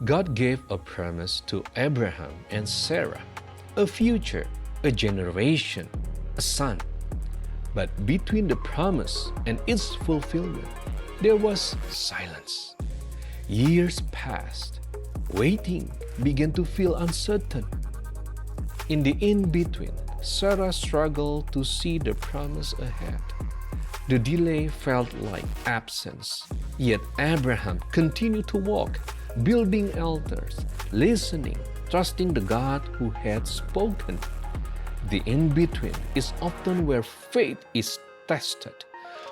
God gave a promise to Abraham and Sarah, a future, a generation, a son. But between the promise and its fulfillment, there was silence. Years passed. Waiting began to feel uncertain. In the in-between, Sarah struggled to see the promise ahead. The delay felt like absence, yet Abraham continued to walk, building altars, listening, trusting the God who had spoken. The in-between is often where faith is tested,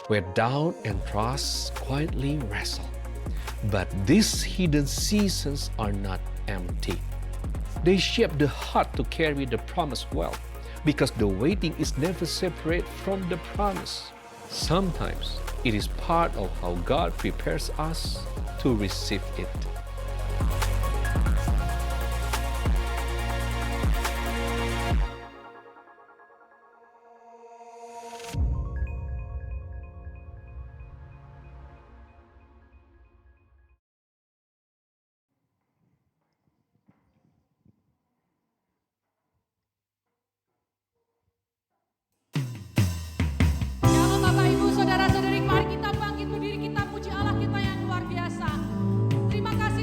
where doubt and trust quietly wrestle. But these hidden seasons are not empty. They shape the heart to carry the promise well, because the waiting is never separate from the promise. Sometimes it is part of how God prepares us to receive it. Shalom Bapak Ibu Saudara-saudari, mari kita bangkit berdiri, kita puji Allah kita yang luar biasa. Terima kasih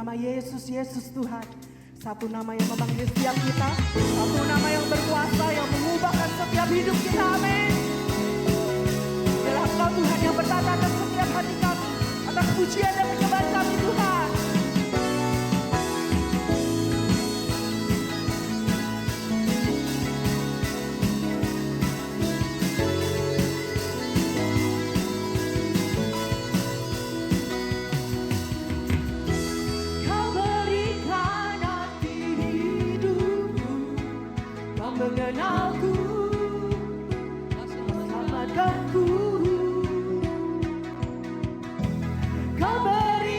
nama Yesus, Yesus Tuhan. Satu nama yang memanggil setiap kita, satu nama yang berkuasa, yang mengubahkan setiap hidup kita, amin. Biarlah Engkau Tuhan yang bertata atas setiap hati kami, atas pujian dan penyembahan kami Tuhan. Mengenalku, selamatkanku. Kau beri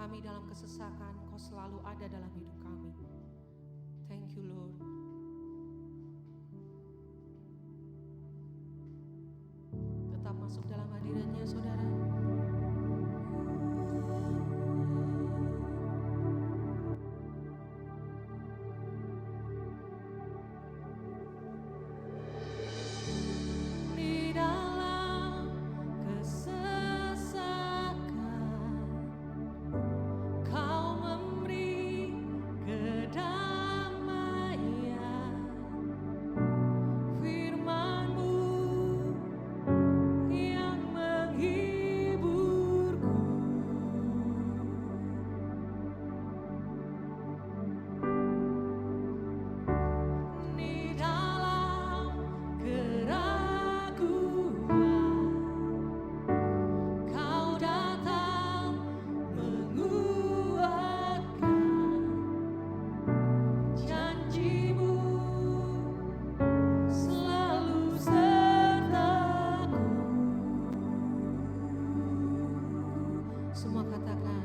kami dalam kesesakan, Engkau selalu ada dalam hidup kami. Thank you Lord. Tetap masuk dalam hadiratnya saudara. Di dalam kesesakan Kau memberi kedamaian, firman-Mu yang menghiburku. Di dalam keraguan Kau datang menguatkan, janji-Mu selalu sertaku. Semua katakan,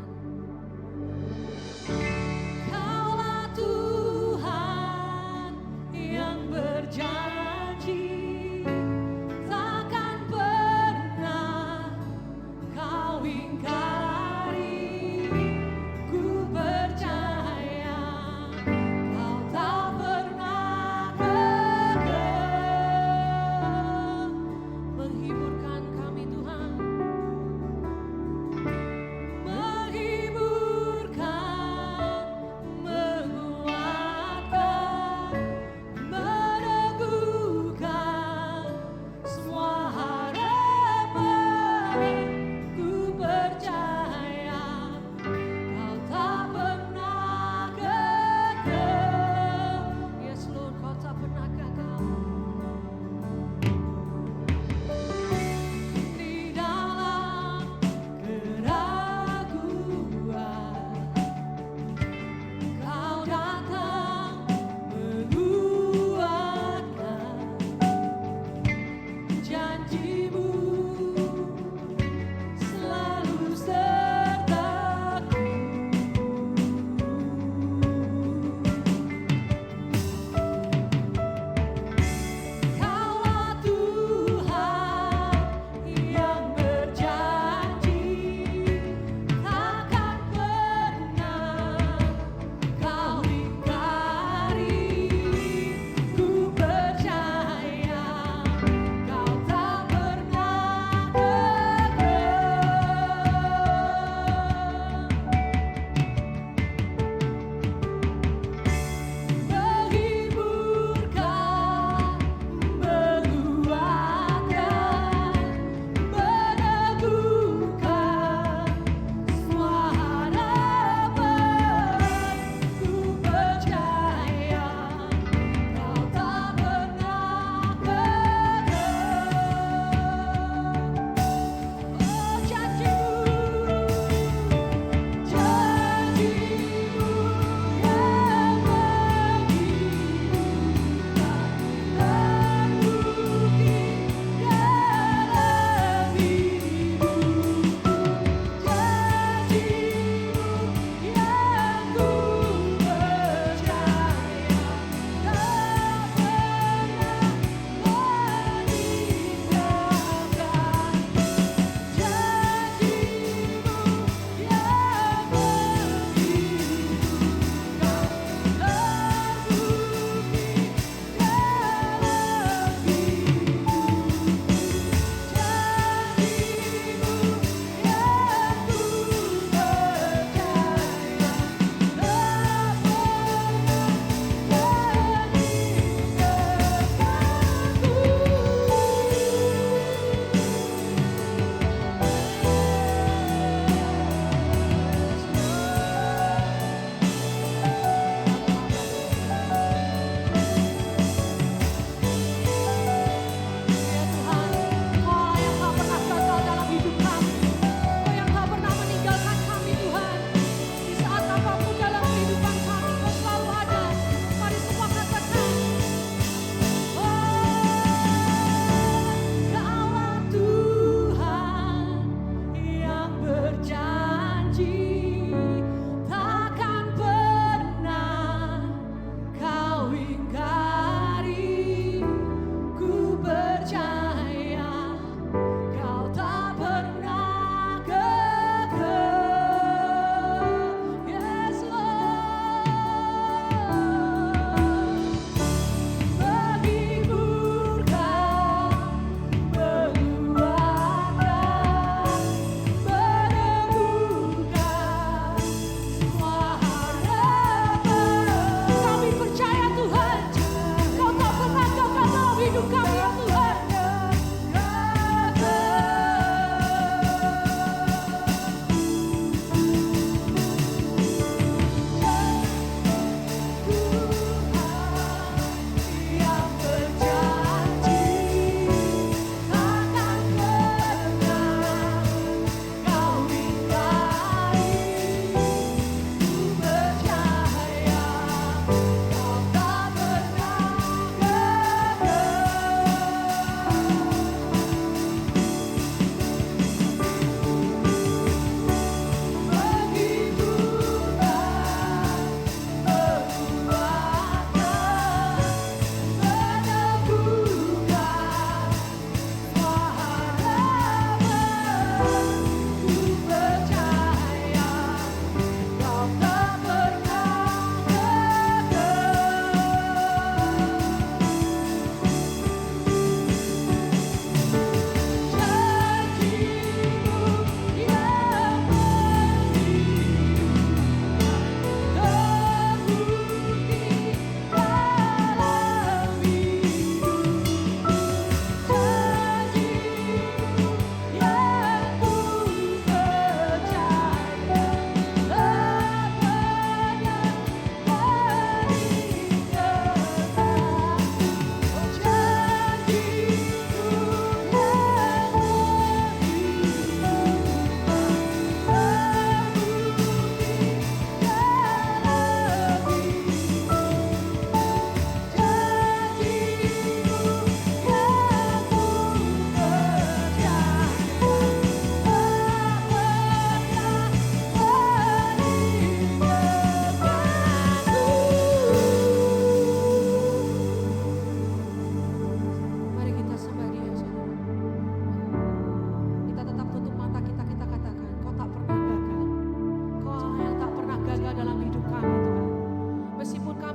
Kaulah Tuhan yang berjanji, takkan pernah Kau ingkari. Ku percaya Kau tak pernah gagal. Menghiburkan kami Tuhan, menghiburkan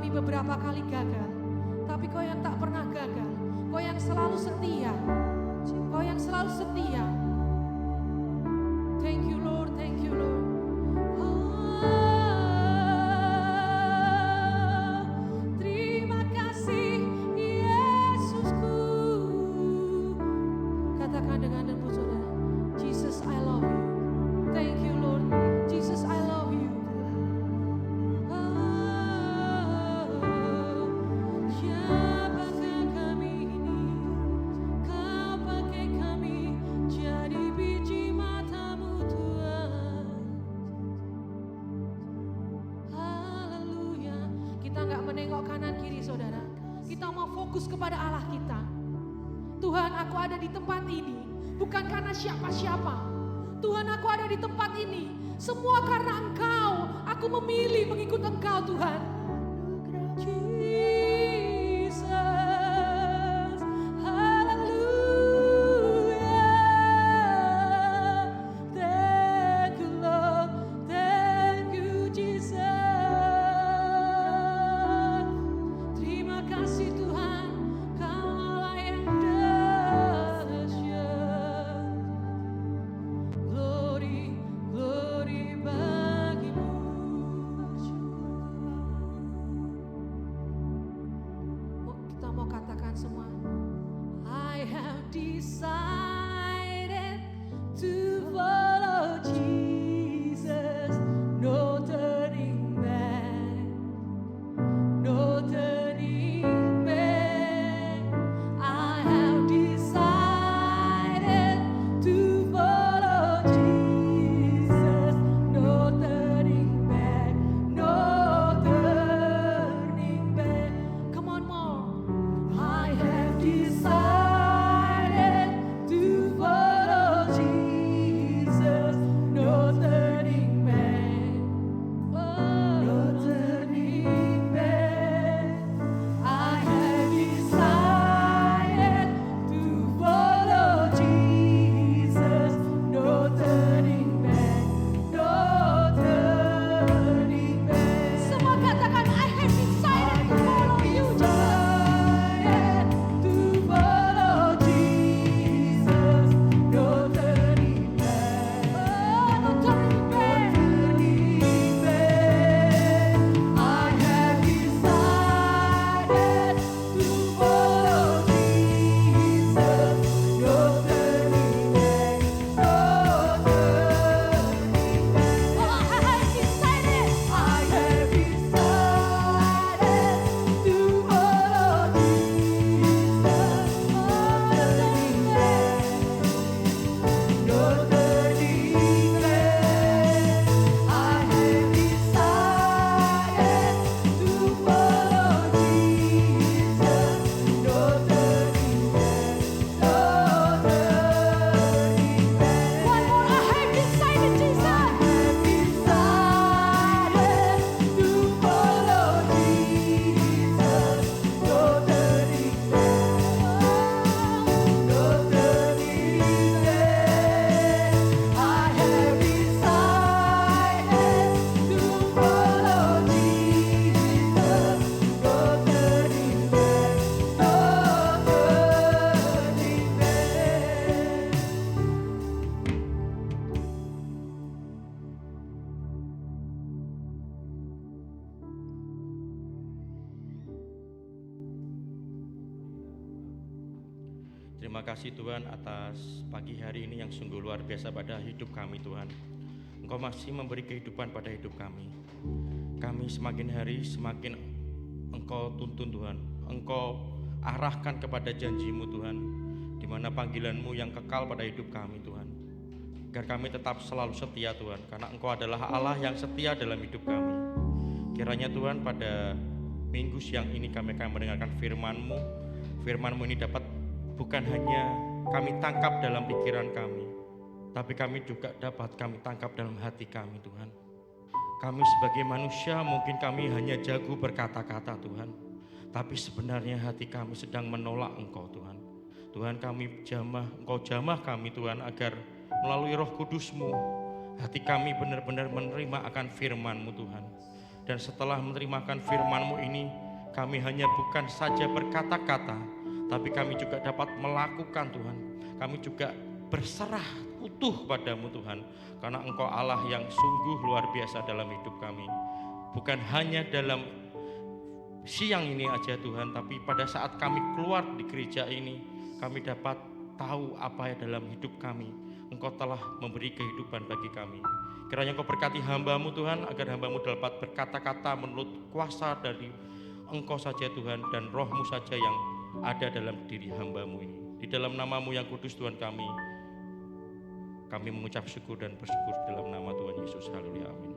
kami beberapa kali gagal, tapi Kau yang tak pernah gagal, Kau yang selalu setia, Kau yang selalu setia. Thank you Lord, thank you Lord. Terima kasih Yesusku. Katakan dengan lembut saudara, Jesus I love you. Thank you Lord, Jesus I love you. Siapakah kami ini? Kau pakai kami jadi biji matamu Tuhan. Haleluya. Kita nggak menengok kanan kiri saudara. Kita mau fokus kepada Allah kita. Tuhan, aku ada di tempat ini bukan karena siapa-siapa. Tuhan, aku ada di tempat ini semua karena Engkau. Aku memilih mengikut Engkau Tuhan. Jesus, hallelujah. Thank you Lord, thank you Jesus. Terima kasih Tuhan, Kau Allah yang dahsyat. Glory, glory bagimu. Kita mau katakan semua. I have decided to follow Jesus. No turning back. No turning back. I have decided to follow Jesus. No turning back. No turning back. Come on more. I have decided to follow Jesus. No turning back. No turning back. I have decided to follow Jesus. No turning back. No turning back. Semua katakan, I have decided to follow you, Jesus. To follow Jesus. No turning back. No turning back. I have decided to follow Jesus. No turning back. No turning back. Oh, I have decided. I have decided to follow Jesus. No turning back. I have decided to follow Jesus. No turning back. No turning back. One more. I have decided, Jesus. I have decided to follow Jesus. No turning back. No turning back. I have decided to follow Jesus. No turning back. No turning Terima kasih Tuhan atas pagi hari ini yang sungguh luar biasa pada hidup kami Tuhan. Engkau masih memberi kehidupan pada hidup kami. Kami semakin hari semakin Engkau tuntun Tuhan. Engkau arahkan kepada janji-Mu Tuhan, di mana panggilan-Mu yang kekal pada hidup kami Tuhan. Agar kami tetap selalu setia Tuhan, karena Engkau adalah Allah yang setia dalam hidup kami. Kiranya Tuhan pada minggu siang ini kami akan mendengarkan firman-Mu. Firman-Mu ini dapat bukan hanya kami tangkap dalam pikiran kami, tapi kami juga dapat kami tangkap dalam hati kami Tuhan. Kami sebagai manusia mungkin kami hanya jago berkata-kata Tuhan, tapi sebenarnya hati kami sedang menolak Engkau Tuhan. Tuhan kami jamah, Engkau jamah kami Tuhan, agar melalui Roh Kudus-Mu hati kami benar-benar menerima akan firman-Mu Tuhan. Dan setelah menerimakan firman-Mu ini, kami hanya bukan saja berkata-kata, tapi kami juga dapat melakukan Tuhan. Kami juga berserah utuh padamu Tuhan, karena Engkau Allah yang sungguh luar biasa dalam hidup kami. Bukan hanya dalam siang ini aja Tuhan, tapi pada saat kami keluar di gereja ini, kami dapat tahu apa yang dalam hidup kami Engkau telah memberi kehidupan bagi kami. Kiranya Engkau berkati hamba-Mu Tuhan, agar hamba-Mu dapat berkata-kata menurut kuasa dari Engkau saja Tuhan, dan Roh-Mu saja yang ada dalam diri hamba-Mu ini. Di dalam nama-Mu yang kudus Tuhan kami mengucap syukur dan bersyukur dalam nama Tuhan Yesus. Haleluya, amin.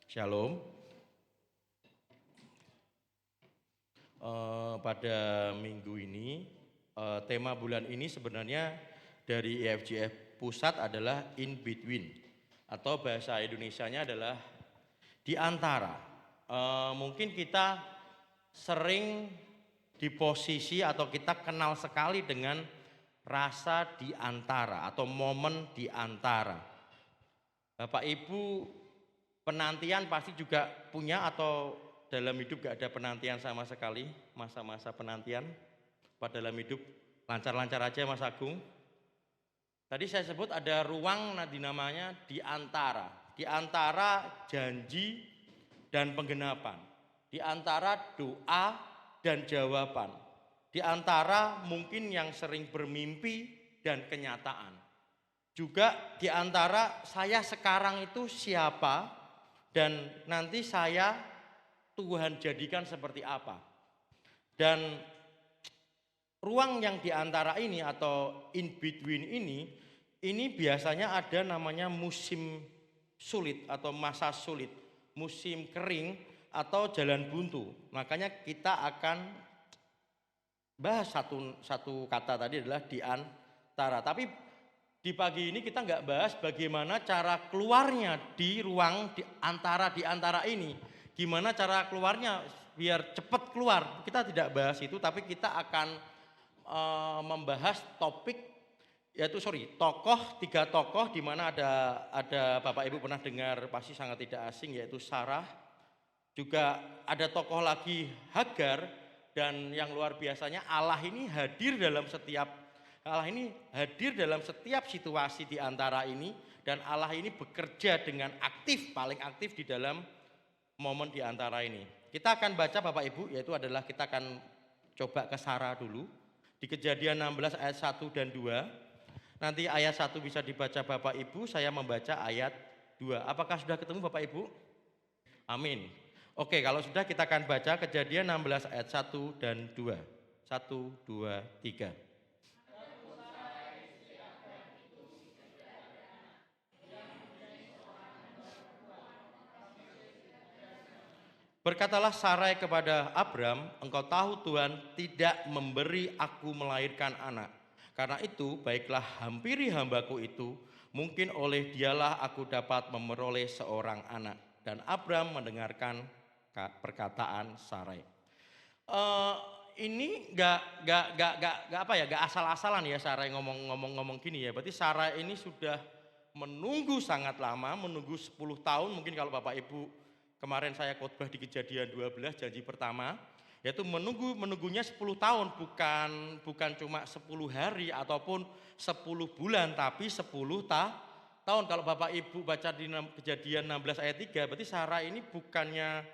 Shalom. Pada minggu ini, tema bulan ini sebenarnya dari EFJF Pusat adalah in between, atau bahasa Indonesianya adalah di antara. Mungkin kita sering di posisi atau kita kenal sekali dengan rasa di antara atau momen di antara. Bapak Ibu penantian pasti juga punya, atau dalam hidup gak ada penantian sama sekali, masa-masa penantian pada dalam hidup lancar-lancar aja Mas Agung. Tadi saya sebut ada ruang dinamanya di antara janji dan penggenapan, di antara doa dan jawaban, di antara mungkin yang sering bermimpi dan kenyataan, juga di antara saya sekarang itu siapa dan nanti saya Tuhan jadikan seperti apa. Dan ruang yang di antara ini atau in between ini biasanya ada namanya musim sulit atau masa sulit, musim kering atau jalan buntu. Makanya kita akan bahas satu kata tadi adalah di antara. Tapi di pagi ini kita nggak bahas bagaimana cara keluarnya di ruang di antara ini. Gimana cara keluarnya biar cepat keluar. Kita tidak bahas itu, tapi kita akan membahas topik, tiga tokoh di mana ada Bapak Ibu pernah dengar, pasti sangat tidak asing, yaitu Sarah. Juga ada tokoh lagi Hagar, dan yang luar biasanya Allah ini hadir dalam setiap situasi di antara ini, dan Allah ini bekerja dengan aktif, paling aktif di dalam momen di antara ini. Kita akan baca Bapak Ibu, yaitu adalah kita akan coba ke Sarah dulu. Di Kejadian 16 ayat 1 dan 2. Nanti ayat 1 bisa dibaca Bapak Ibu, saya membaca ayat 2. Apakah sudah ketemu Bapak Ibu? Amin. Oke, kalau sudah kita akan baca Kejadian 16 ayat 1 dan 2. 1, 2, 3. Berkatalah Sarai kepada Abram, engkau tahu Tuhan tidak memberi aku melahirkan anak. Karena itu baiklah hampiri hambaku itu, mungkin oleh dialah aku dapat memperoleh seorang anak. Dan Abram mendengarkan perkataan Sarai. Ini gak asal-asalan ya Sarai ngomong gini ya. Berarti Sarai ini sudah menunggu sangat lama, menunggu 10 tahun mungkin kalau Bapak Ibu. Kemarin saya khotbah di Kejadian 12 janji pertama, yaitu menunggunya 10 tahun, bukan cuma 10 hari ataupun 10 bulan, tapi 10 tahun. Kalau Bapak Ibu baca di Kejadian 16 ayat 3, berarti Sarah ini bukannya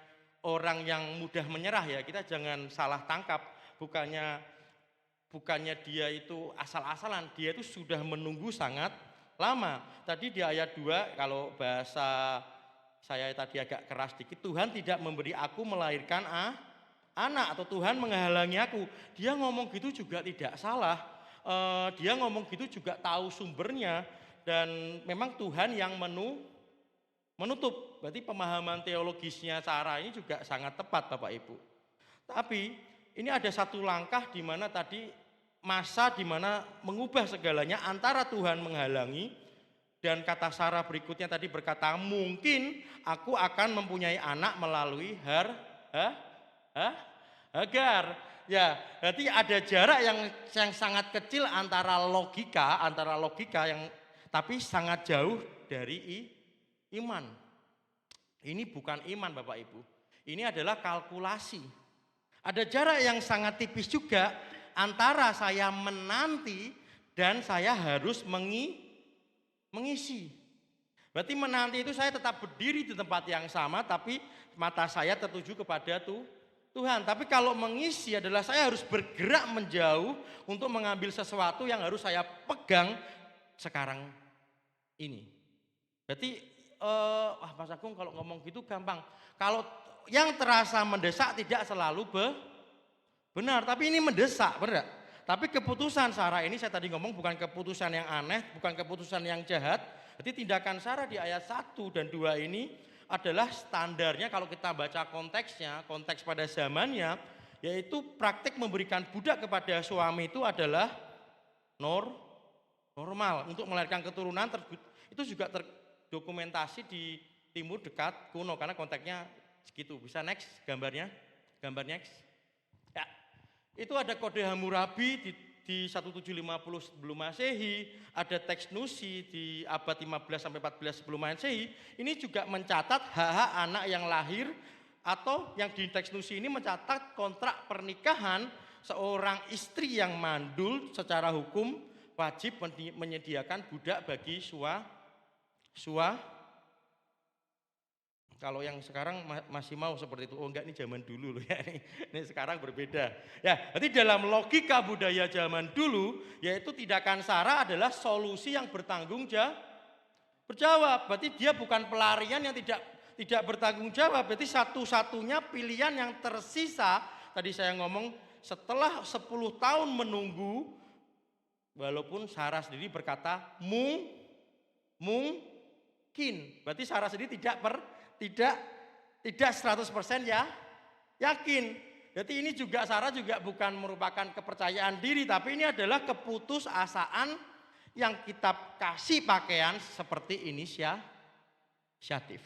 orang yang mudah menyerah ya, kita jangan salah tangkap, bukannya dia itu asal-asalan, dia itu sudah menunggu sangat lama. Tadi di ayat 2 kalau bahasa saya tadi agak keras dikit, Tuhan tidak memberi aku melahirkan anak, atau Tuhan menghalangi aku. Dia ngomong gitu juga tidak salah, dia ngomong gitu juga tahu sumbernya, dan memang Tuhan yang menutup. Berarti pemahaman teologisnya Sarah ini juga sangat tepat Bapak Ibu. Tapi ini ada satu langkah di mana tadi masa di mana mengubah segalanya, antara Tuhan menghalangi. Dan kata Sarah berikutnya tadi berkata, mungkin aku akan mempunyai anak melalui Hagar. Ya, berarti ada jarak yang sangat kecil antara logika yang tapi sangat jauh dari iman. Ini bukan iman Bapak Ibu, ini adalah kalkulasi. Ada jarak yang sangat tipis juga antara saya menanti dan saya harus mengisi. Berarti menanti itu saya tetap berdiri di tempat yang sama, tapi mata saya tertuju kepada Tuhan. Tapi kalau mengisi adalah saya harus bergerak menjauh untuk mengambil sesuatu yang harus saya pegang sekarang ini. Berarti Mas Agung kalau ngomong gitu gampang. Kalau yang terasa mendesak tidak selalu benar, tapi ini mendesak, benar. Tapi keputusan Sarah ini saya tadi ngomong bukan keputusan yang aneh, bukan keputusan yang jahat. Jadi tindakan Sarah di ayat 1 dan 2 ini adalah standarnya kalau kita baca konteksnya, konteks pada zamannya, yaitu praktik memberikan budak kepada suami itu adalah normal untuk melahirkan keturunan. Itu juga terdokumentasi di timur dekat kuno karena konteksnya segitu. Bisa next gambarnya, gambar next. Ya, itu ada kode Hammurabi di 1750 sebelum Masehi, ada teks Nusi di abad 15 sampai 14 sebelum Masehi. Ini juga mencatat hak-hak anak yang lahir atau yang di teks Nusi ini mencatat kontrak pernikahan seorang istri yang mandul secara hukum wajib menyediakan budak bagi kalau yang sekarang masih mau seperti itu, oh enggak ini zaman dulu loh ya, ini sekarang berbeda. Ya, berarti dalam logika budaya zaman dulu, yaitu tindakan Sarah adalah solusi yang bertanggung jawab. Berarti dia bukan pelarian yang tidak bertanggung jawab. Berarti satu-satunya pilihan yang tersisa, tadi saya ngomong setelah 10 tahun menunggu, walaupun Sarah sendiri berkata mungkin. Berarti Sarah sendiri tidak 100% ya yakin. Jadi ini juga Sarah juga bukan merupakan kepercayaan diri, tapi ini adalah keputusasaan yang kita kasih pakaian seperti inisiatif.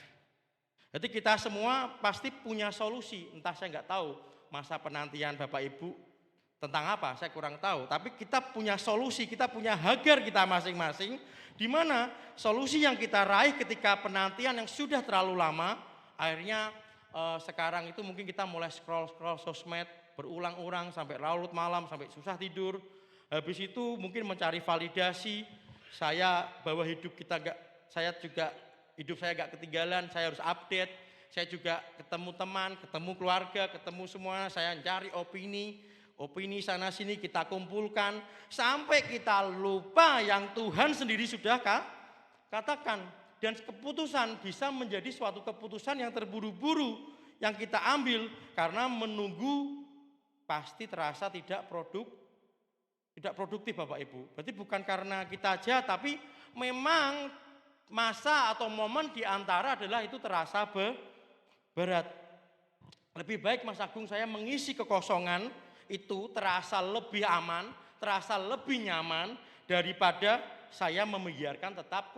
Jadi kita semua pasti punya solusi, entah saya nggak tahu masa penantian Bapak Ibu tentang apa, saya kurang tahu. Tapi kita punya solusi, kita punya Hagar kita masing-masing, di mana solusi yang kita raih ketika penantian yang sudah terlalu lama, akhirnya sekarang itu mungkin kita mulai scroll sosmed berulang-ulang sampai larut malam, sampai susah tidur. Habis itu mungkin mencari validasi, bahwa hidup saya gak ketinggalan, saya harus update. Saya juga ketemu teman, ketemu keluarga, ketemu semua, saya cari opini sana sini kita kumpulkan sampai kita lupa yang Tuhan sendiri sudah katakan. Dan keputusan bisa menjadi suatu keputusan yang terburu-buru yang kita ambil karena menunggu pasti terasa tidak produktif Bapak Ibu. Berarti bukan karena kita aja, tapi memang masa atau momen di antara adalah itu terasa berat. Lebih baik Mas Agung saya mengisi kekosongan itu terasa lebih aman, terasa lebih nyaman daripada saya membiarkan tetap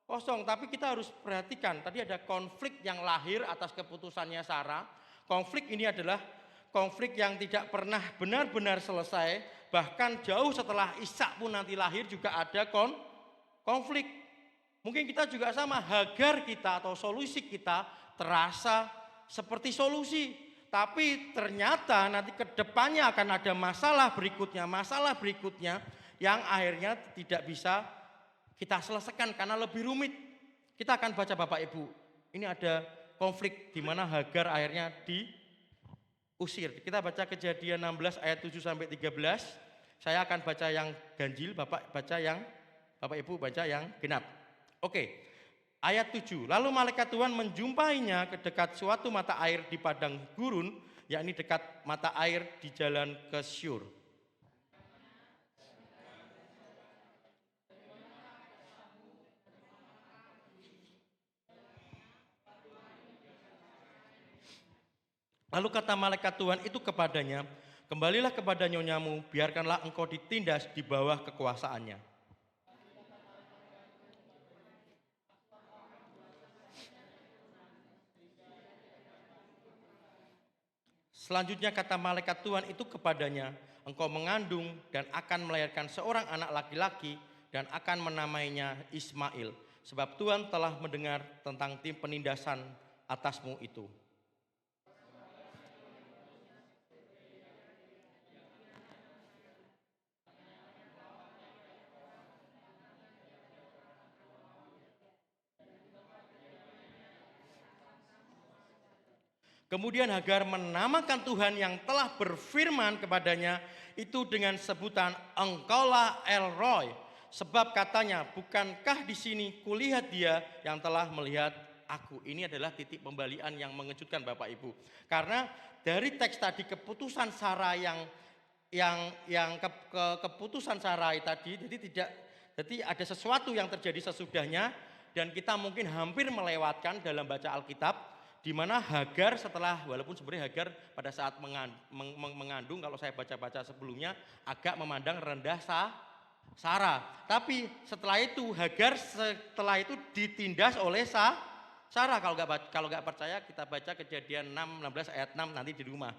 kosong. Tapi kita harus perhatikan, tadi ada konflik yang lahir atas keputusannya Sarah. Konflik ini adalah konflik yang tidak pernah benar-benar selesai, bahkan jauh setelah Ishak pun nanti lahir juga ada konflik. Mungkin kita juga sama, Hagar kita atau solusi kita terasa seperti solusi, tapi ternyata nanti ke depannya akan ada masalah berikutnya yang akhirnya tidak bisa kita selesaikan karena lebih rumit. Kita akan baca Bapak Ibu, ini ada konflik di mana Hagar akhirnya diusir. Kita baca Kejadian 16 ayat 7 sampai 13. Saya akan baca yang ganjil, Bapak Ibu baca yang genap. Oke. Ayat 7, lalu malaikat Tuhan menjumpainya ke dekat suatu mata air di padang gurun, yakni dekat mata air di jalan ke Syur. Lalu kata malaikat Tuhan itu kepadanya, kembalilah kepada nyonyamu, biarkanlah engkau ditindas di bawah kekuasaannya. Selanjutnya kata malaikat Tuhan itu kepadanya, engkau mengandung dan akan melahirkan seorang anak laki-laki dan akan menamainya Ismail, sebab Tuhan telah mendengar tentang tim penindasan atasmu itu. Kemudian Hagar menamakan Tuhan yang telah berfirman kepadanya itu dengan sebutan Engkaulah El Roy. Sebab katanya, bukankah di sini kulihat dia yang telah melihat aku. Ini adalah titik pembalian yang mengejutkan Bapak Ibu. Karena dari teks tadi keputusan Sarai keputusan Sarai tadi, jadi ada sesuatu yang terjadi sesudahnya dan kita mungkin hampir melewatkan dalam baca Alkitab. Di mana Hagar setelah, walaupun sebenarnya Hagar pada saat mengandung, kalau saya baca-baca sebelumnya agak memandang rendah Sarah. Tapi setelah itu Hagar ditindas oleh Sarah. Kalau nggak percaya kita baca Kejadian 16 ayat 6 nanti di rumah.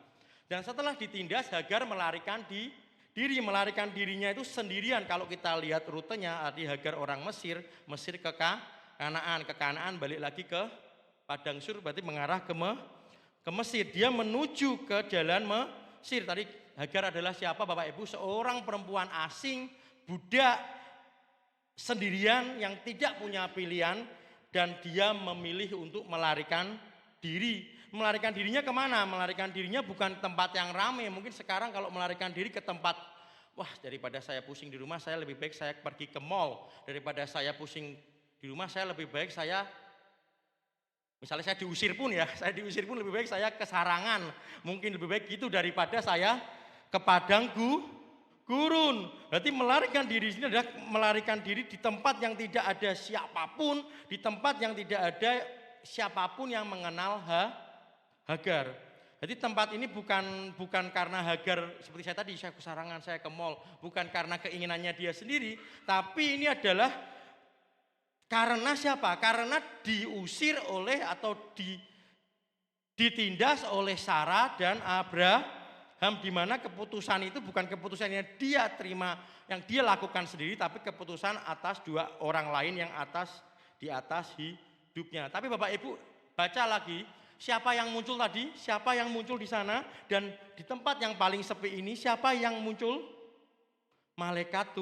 Dan setelah ditindas Hagar melarikan dirinya itu sendirian. Kalau kita lihat rutenya, arti Hagar orang Mesir ke Kanaan, balik lagi ke Padang Sur, berarti mengarah ke Mesir. Dia menuju ke jalan Mesir. Tadi Hagar adalah siapa Bapak Ibu? Seorang perempuan asing, budak, sendirian yang tidak punya pilihan. Dan dia memilih untuk melarikan diri. Melarikan dirinya kemana? Melarikan dirinya bukan tempat yang ramai. Mungkin sekarang kalau melarikan diri ke tempat, wah daripada saya pusing di rumah, saya lebih baik saya pergi ke mall. Daripada saya pusing di rumah, saya lebih baik misalnya saya diusir pun lebih baik saya ke Sarangan. Mungkin lebih baik gitu daripada saya ke Padang Gurun. Berarti melarikan diri ini adalah melarikan diri di tempat yang tidak ada siapapun, di tempat yang tidak ada siapapun yang mengenal Hagar. Jadi tempat ini bukan karena Hagar seperti saya tadi, saya ke Sarangan, saya ke mall, bukan karena keinginannya dia sendiri, tapi ini adalah karena siapa? Karena diusir oleh atau ditindas oleh Sarah dan Abraham, di mana keputusan itu bukan keputusan yang dia terima, yang dia lakukan sendiri, tapi keputusan atas dua orang lain yang di atas hidupnya. Tapi Bapak Ibu baca lagi, siapa yang muncul tadi? Siapa yang muncul di sana? Dan di tempat yang paling sepi ini siapa yang muncul? Malaikat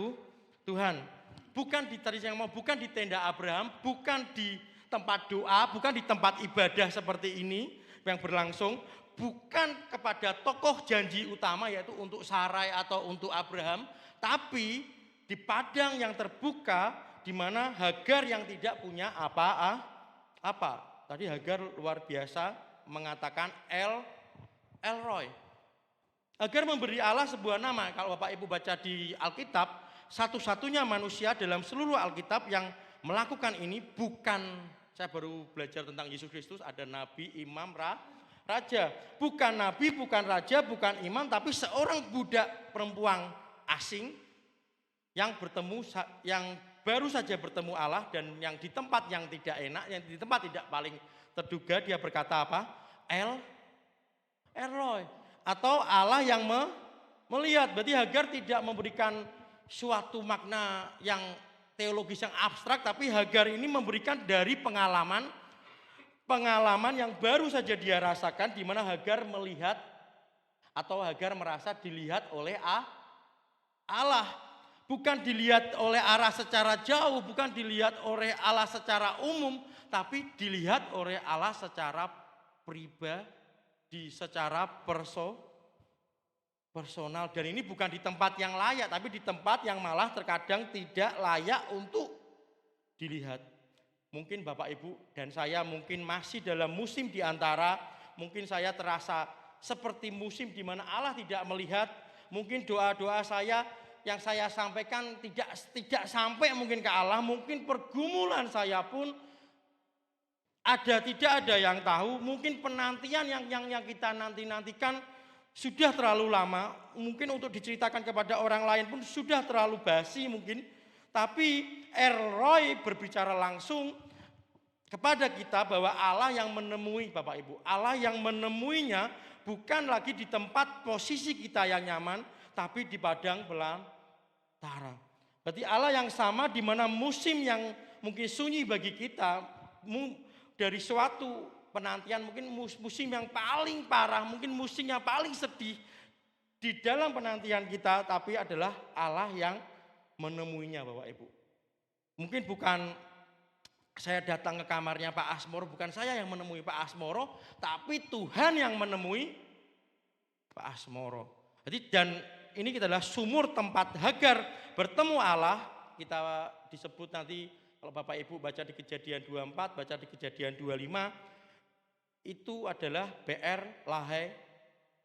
Tuhan. Bukan di tenda Abraham, bukan di tempat doa, bukan di tempat ibadah seperti ini yang berlangsung, bukan kepada tokoh janji utama yaitu untuk Sarai atau untuk Abraham, tapi di padang yang terbuka di mana Hagar yang tidak punya apa-apa. Tadi Hagar luar biasa mengatakan El Roy. Hagar memberi Allah sebuah nama. Kalau Bapak Ibu baca di Alkitab, satu-satunya manusia dalam seluruh Alkitab yang melakukan ini bukan, saya baru belajar tentang Yesus Kristus, ada nabi, imam, raja. Bukan nabi, bukan raja, bukan imam, tapi seorang budak perempuan asing yang baru saja bertemu Allah dan yang di tempat yang tidak enak, yang di tempat tidak paling terduga, dia berkata apa? El Roy, atau Allah yang melihat. Berarti Hagar tidak memberikan suatu makna yang teologis yang abstrak, tapi Hagar ini memberikan dari pengalaman yang baru saja dia rasakan, di mana Hagar melihat atau Hagar merasa dilihat oleh Allah. Bukan dilihat oleh Allah secara jauh, bukan dilihat oleh Allah secara umum, tapi dilihat oleh Allah secara pribadi, secara personal. Dan ini bukan di tempat yang layak, tapi di tempat yang malah terkadang tidak layak untuk dilihat. Mungkin Bapak Ibu dan saya mungkin masih dalam musim di antara, mungkin saya terasa seperti musim di mana Allah tidak melihat. Mungkin doa-doa saya yang saya sampaikan tidak sampai mungkin ke Allah. Mungkin pergumulan saya pun tidak ada yang tahu. Mungkin penantian yang kita nantikan sudah terlalu lama, mungkin untuk diceritakan kepada orang lain pun sudah terlalu basi mungkin. Tapi El Roy berbicara langsung kepada kita bahwa Allah yang menemui Bapak Ibu. Allah yang menemuinya bukan lagi di tempat posisi kita yang nyaman, tapi di padang belantara. Berarti Allah yang sama di mana musim yang mungkin sunyi bagi kita, dari suatu penantian mungkin musim yang paling parah, mungkin musim yang paling sedih di dalam penantian kita, tapi adalah Allah yang menemuinya Bapak Ibu. Mungkin bukan saya datang ke kamarnya Pak Asmoro, bukan saya yang menemui Pak Asmoro, tapi Tuhan yang menemui Pak Asmoro. Jadi dan ini adalah sumur tempat Hagar bertemu Allah. Kita disebut nanti kalau Bapak Ibu baca di Kejadian 24, baca di Kejadian 25, itu adalah BR Lahai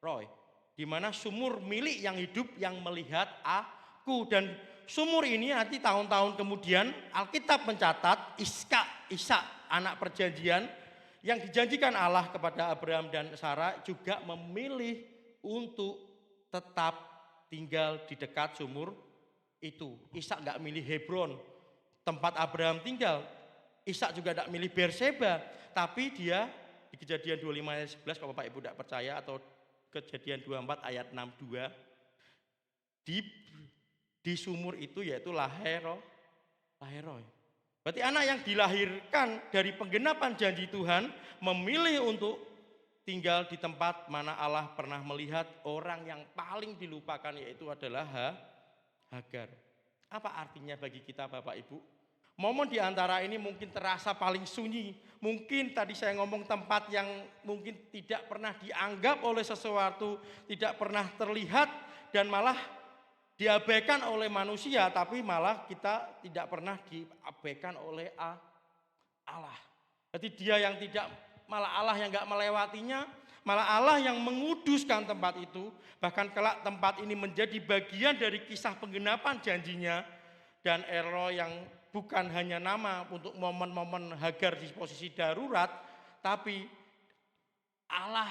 Roy, di mana sumur milik yang hidup yang melihat aku. Dan sumur ini nanti tahun-tahun kemudian Alkitab mencatat Ishak anak perjanjian yang dijanjikan Allah kepada Abraham dan Sarah juga memilih untuk tetap tinggal di dekat sumur itu. Ishak gak milih Hebron, tempat Abraham tinggal. Ishak juga gak milih Berseba, tapi dia di Kejadian 25 ayat 11, kalau Bapak Ibu tidak percaya, atau Kejadian 24 ayat 62, di sumur itu yaitu Laheroi. Berarti anak yang dilahirkan dari penggenapan janji Tuhan memilih untuk tinggal di tempat mana Allah pernah melihat orang yang paling dilupakan, yaitu adalah Hagar. Apa artinya bagi kita Bapak Ibu? Momen di antara ini mungkin terasa paling sunyi. Mungkin tadi saya ngomong tempat yang mungkin tidak pernah dianggap oleh sesuatu, tidak pernah terlihat dan malah diabaikan oleh manusia, tapi malah kita tidak pernah diabaikan oleh Allah. Jadi dia yang tidak, malah Allah yang enggak melewatinya, malah Allah yang menguduskan tempat itu. Bahkan kelak tempat ini menjadi bagian dari kisah penggenapan janjinya. Dan Ero yang bukan hanya nama untuk momen-momen Hagar di posisi darurat, tapi Allah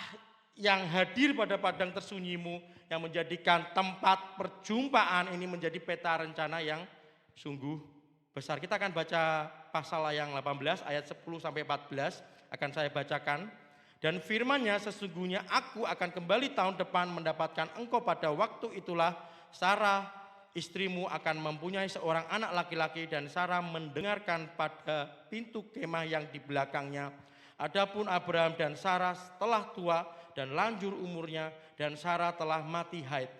yang hadir pada padang tersunyimu, yang menjadikan tempat perjumpaan ini menjadi peta rencana yang sungguh besar. Kita akan baca pasal yang 18 ayat 10 sampai 14, akan saya bacakan. Dan firman-Nya, sesungguhnya aku akan kembali tahun depan mendapatkan engkau, pada waktu itulah Sarah istrimu akan mempunyai seorang anak laki-laki, dan Sarah mendengarkan pada pintu kemah yang di belakangnya. Adapun Abraham dan Sarah telah tua dan lanjut umurnya, dan Sarah telah mati haid.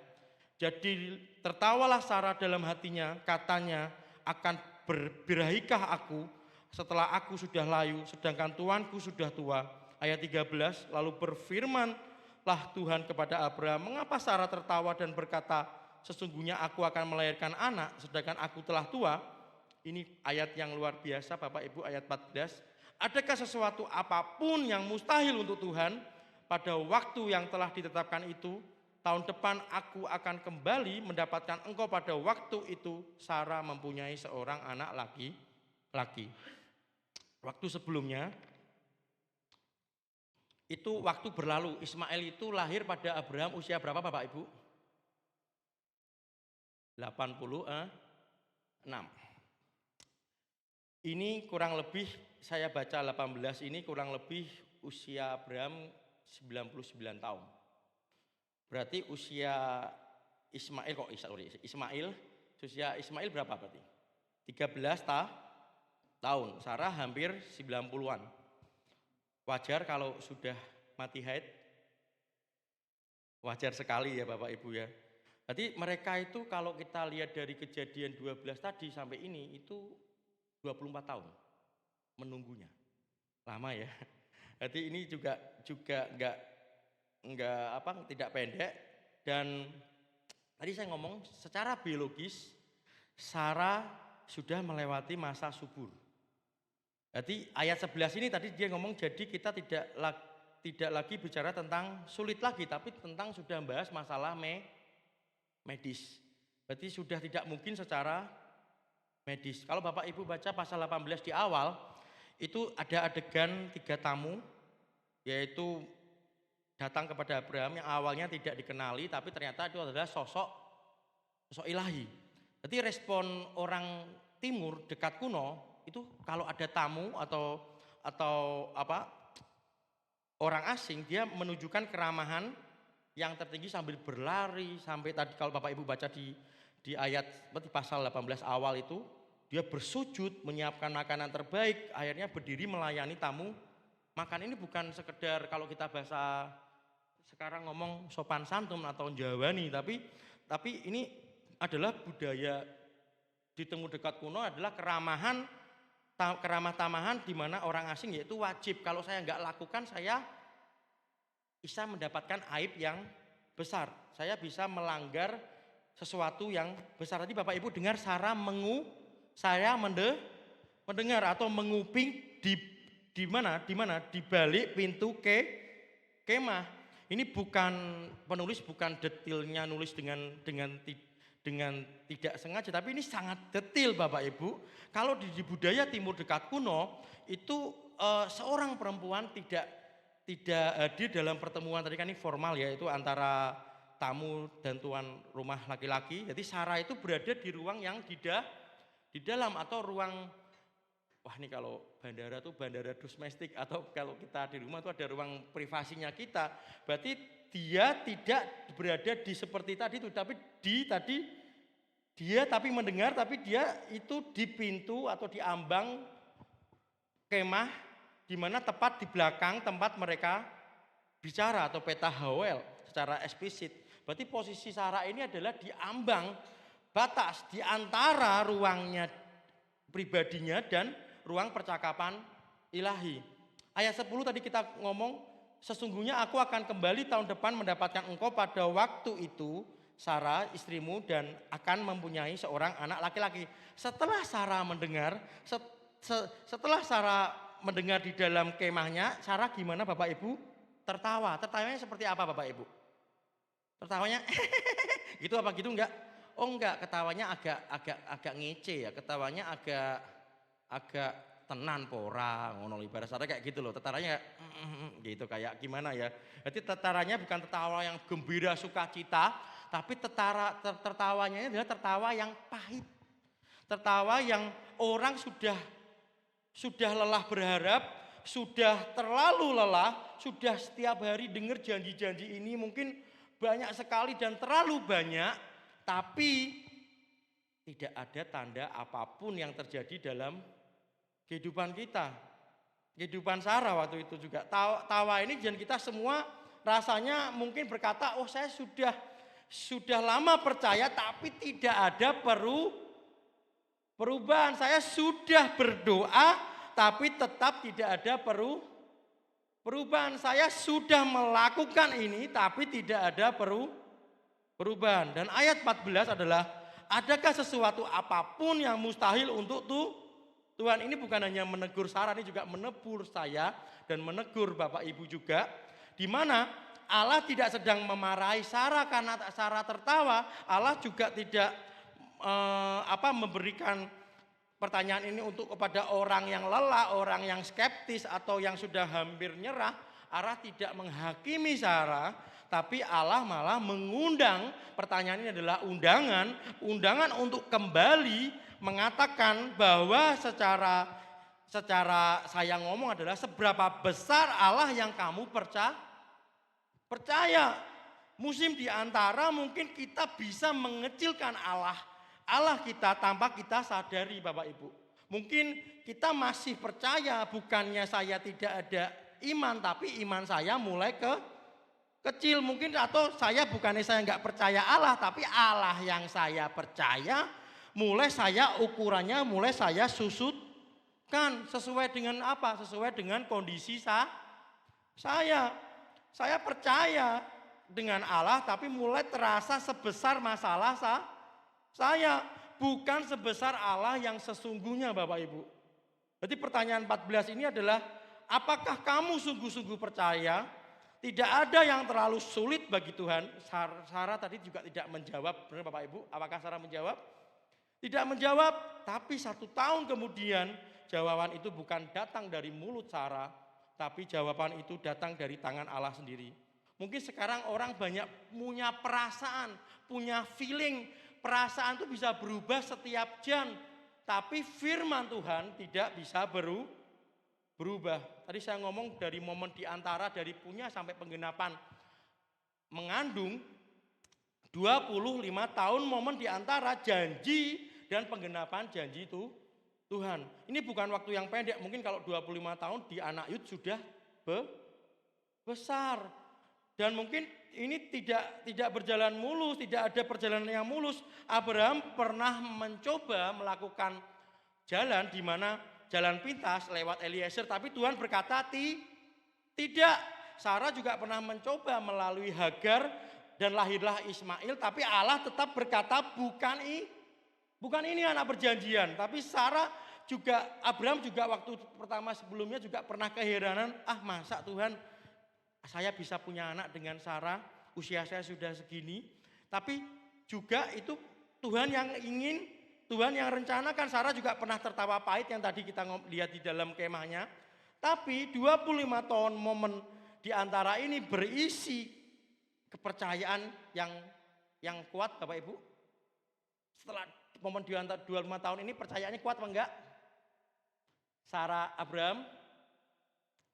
Jadi tertawalah Sarah dalam hatinya, katanya, akan berbirahikah aku setelah aku sudah layu, sedangkan tuanku sudah tua. Ayat 13, lalu berfirmanlah Tuhan kepada Abraham, mengapa Sarah tertawa dan berkata, sesungguhnya aku akan melahirkan anak, sedangkan aku telah tua. Ini ayat yang luar biasa Bapak Ibu, ayat 14. Adakah sesuatu apapun yang mustahil untuk Tuhan? Pada waktu yang telah ditetapkan itu, tahun depan aku akan kembali mendapatkan engkau. Pada waktu itu Sarah mempunyai seorang anak laki-laki. Waktu sebelumnya, itu waktu berlalu. Ismail itu lahir pada Abraham usia berapa Bapak Ibu? 86. Ini kurang lebih, saya baca 18 ini kurang lebih usia Abraham 99 tahun. Berarti usia Ismail, usia Ismail berapa berarti? 13 tahun. Sarah hampir 90-an. Wajar kalau sudah mati haid? Wajar sekali ya Bapak Ibu ya. Berarti mereka itu kalau kita lihat dari Kejadian 12 tadi sampai ini itu 24 tahun menunggunya. Lama ya. Berarti ini juga tidak pendek. Dan tadi saya ngomong secara biologis Sarah sudah melewati masa subur. Berarti ayat 11 ini tadi dia ngomong, jadi kita tidak lagi bicara tentang sulit lagi, tapi tentang sudah membahas masalah medis. Berarti sudah tidak mungkin secara medis. Kalau Bapak Ibu baca pasal 18 di awal, itu ada adegan 3 tamu, yaitu datang kepada Abraham yang awalnya tidak dikenali, tapi ternyata itu adalah sosok ilahi. Jadi respon orang timur dekat kuno, itu kalau ada tamu atau orang asing, dia menunjukkan keramahan yang tertinggi sambil berlari, sampai tadi kalau Bapak Ibu baca di di ayat seperti pasal 18 awal itu, dia bersujud menyiapkan makanan terbaik, akhirnya berdiri melayani tamu makan. Ini bukan sekedar kalau kita bahasa sekarang ngomong sopan santun atau jawani, tapi ini adalah budaya di Temu Dekat kuno, adalah keramah tamahan di mana orang asing yaitu wajib. Kalau saya nggak lakukan, saya bisa mendapatkan aib yang besar. Saya bisa melanggar sesuatu yang besar. Tadi Bapak Ibu dengar Sarah mendengar atau menguping di mana? Di balik pintu kemah. Ini penulis bukan detailnya nulis dengan tidak sengaja, tapi ini sangat detail Bapak Ibu. Kalau di budaya Timur Dekat kuno itu seorang perempuan tidak hadir dalam pertemuan, tadi kan ini formal ya, itu antara tamu dan tuan rumah laki-laki. Jadi Sarah itu berada di ruang yang di dalam atau ruang, wah ini kalau bandara tuh bandara domestik, atau kalau kita di rumah tuh ada ruang privasinya kita. Berarti dia tidak berada di seperti tadi itu, tapi dia mendengar, tapi dia itu di pintu atau di ambang kemah, di mana tepat di belakang tempat mereka bicara atau peta hawel secara eksplisit. Berarti posisi Sarah ini adalah di ambang batas di antara ruangnya pribadinya dan ruang percakapan ilahi. Ayat 10 tadi kita ngomong, sesungguhnya aku akan kembali tahun depan mendapatkan engkau pada waktu itu, Sarah istrimu, dan akan mempunyai seorang anak laki-laki. Setelah Sarah mendengar, setelah Sarah mendengar di dalam kemahnya, Sarah gimana Bapak Ibu? Tertawa. Tertawanya seperti apa Bapak Ibu? Tertawanya gitu apa gitu enggak? Oh enggak, ketawanya agak ngece ya, ketawanya agak tenan pora, ngono ibarat Sarah kayak gitu loh. Tetaranya gitu kayak gimana ya? Jadi tetaranya bukan tertawa yang gembira sukacita, tapi tertawanya adalah tertawa yang pahit. Tertawa yang orang sudah lelah berharap, sudah terlalu lelah, sudah setiap hari dengar janji-janji ini mungkin banyak sekali dan terlalu banyak, tapi tidak ada tanda apapun yang terjadi dalam kehidupan kita. Kehidupan Sarah waktu itu juga. Tawa ini dan kita semua rasanya mungkin berkata, oh saya sudah lama percaya tapi tidak ada perubahan. Saya sudah berdoa tapi tetap tidak ada perubahan. Saya sudah melakukan ini tapi tidak ada perubahan. Dan ayat 14 adalah, adakah sesuatu apapun yang mustahil untuk Tuhan? Ini bukan hanya menegur Sarah, ini juga menegur saya dan menegur Bapak Ibu juga, di mana Allah tidak sedang memarahi Sarah karena Sarah tertawa. Allah juga tidak memberikan pertanyaan ini untuk kepada orang yang lelah, orang yang skeptis atau yang sudah hampir nyerah. Allah tidak menghakimi Sarah, tapi Allah malah mengundang. Pertanyaan ini adalah undangan untuk kembali mengatakan bahwa secara saya ngomong adalah seberapa besar Allah yang kamu percaya. Musim di antara mungkin kita bisa mengecilkan Allah kita tanpa kita sadari Bapak Ibu. Mungkin kita masih percaya, bukannya saya tidak ada iman, tapi iman saya mulai kecil mungkin, atau saya bukannya saya nggak percaya Allah, tapi Allah yang saya percaya mulai saya ukurannya mulai saya susutkan sesuai dengan apa? Sesuai dengan kondisi saya. Saya percaya dengan Allah, tapi mulai terasa sebesar masalah saya, bukan sebesar Allah yang sesungguhnya Bapak Ibu. Jadi pertanyaan 14 ini adalah, apakah kamu sungguh-sungguh percaya? Tidak ada yang terlalu sulit bagi Tuhan. Sarah tadi juga tidak menjawab, benar Bapak Ibu? Apakah Sarah menjawab? Tidak menjawab, tapi 1 tahun kemudian jawaban itu bukan datang dari mulut Sarah, tapi jawaban itu datang dari tangan Allah sendiri. Mungkin sekarang orang banyak punya perasaan, punya feeling. Perasaan itu bisa berubah setiap jam, tapi firman Tuhan tidak bisa berubah. Tadi saya ngomong dari momen di antara dari punya sampai penggenapan mengandung, 25 tahun momen di antara janji dan penggenapan janji itu Tuhan. Ini bukan waktu yang pendek, mungkin kalau 25 tahun di anak Yud sudah besar. Dan mungkin ini tidak berjalan mulus, tidak ada perjalanan yang mulus. Abraham pernah mencoba melakukan jalan di mana jalan pintas lewat Eliezer, tapi Tuhan berkata tidak. Sarah juga pernah mencoba melalui Hagar dan lahirlah Ismail, tapi Allah tetap berkata bukan ini anak perjanjian. Tapi Abraham juga waktu pertama sebelumnya juga pernah keheranan, masa Tuhan saya bisa punya anak dengan Sarah, usia saya sudah segini. Tapi juga itu Tuhan yang ingin, Tuhan yang rencanakan. Sarah juga pernah tertawa pahit yang tadi kita lihat di dalam kemahnya. Tapi 25 tahun momen di antara ini berisi kepercayaan yang kuat Bapak Ibu. Setelah momen di antara 25 tahun ini percayaannya kuat apa enggak? Sarah, Abraham,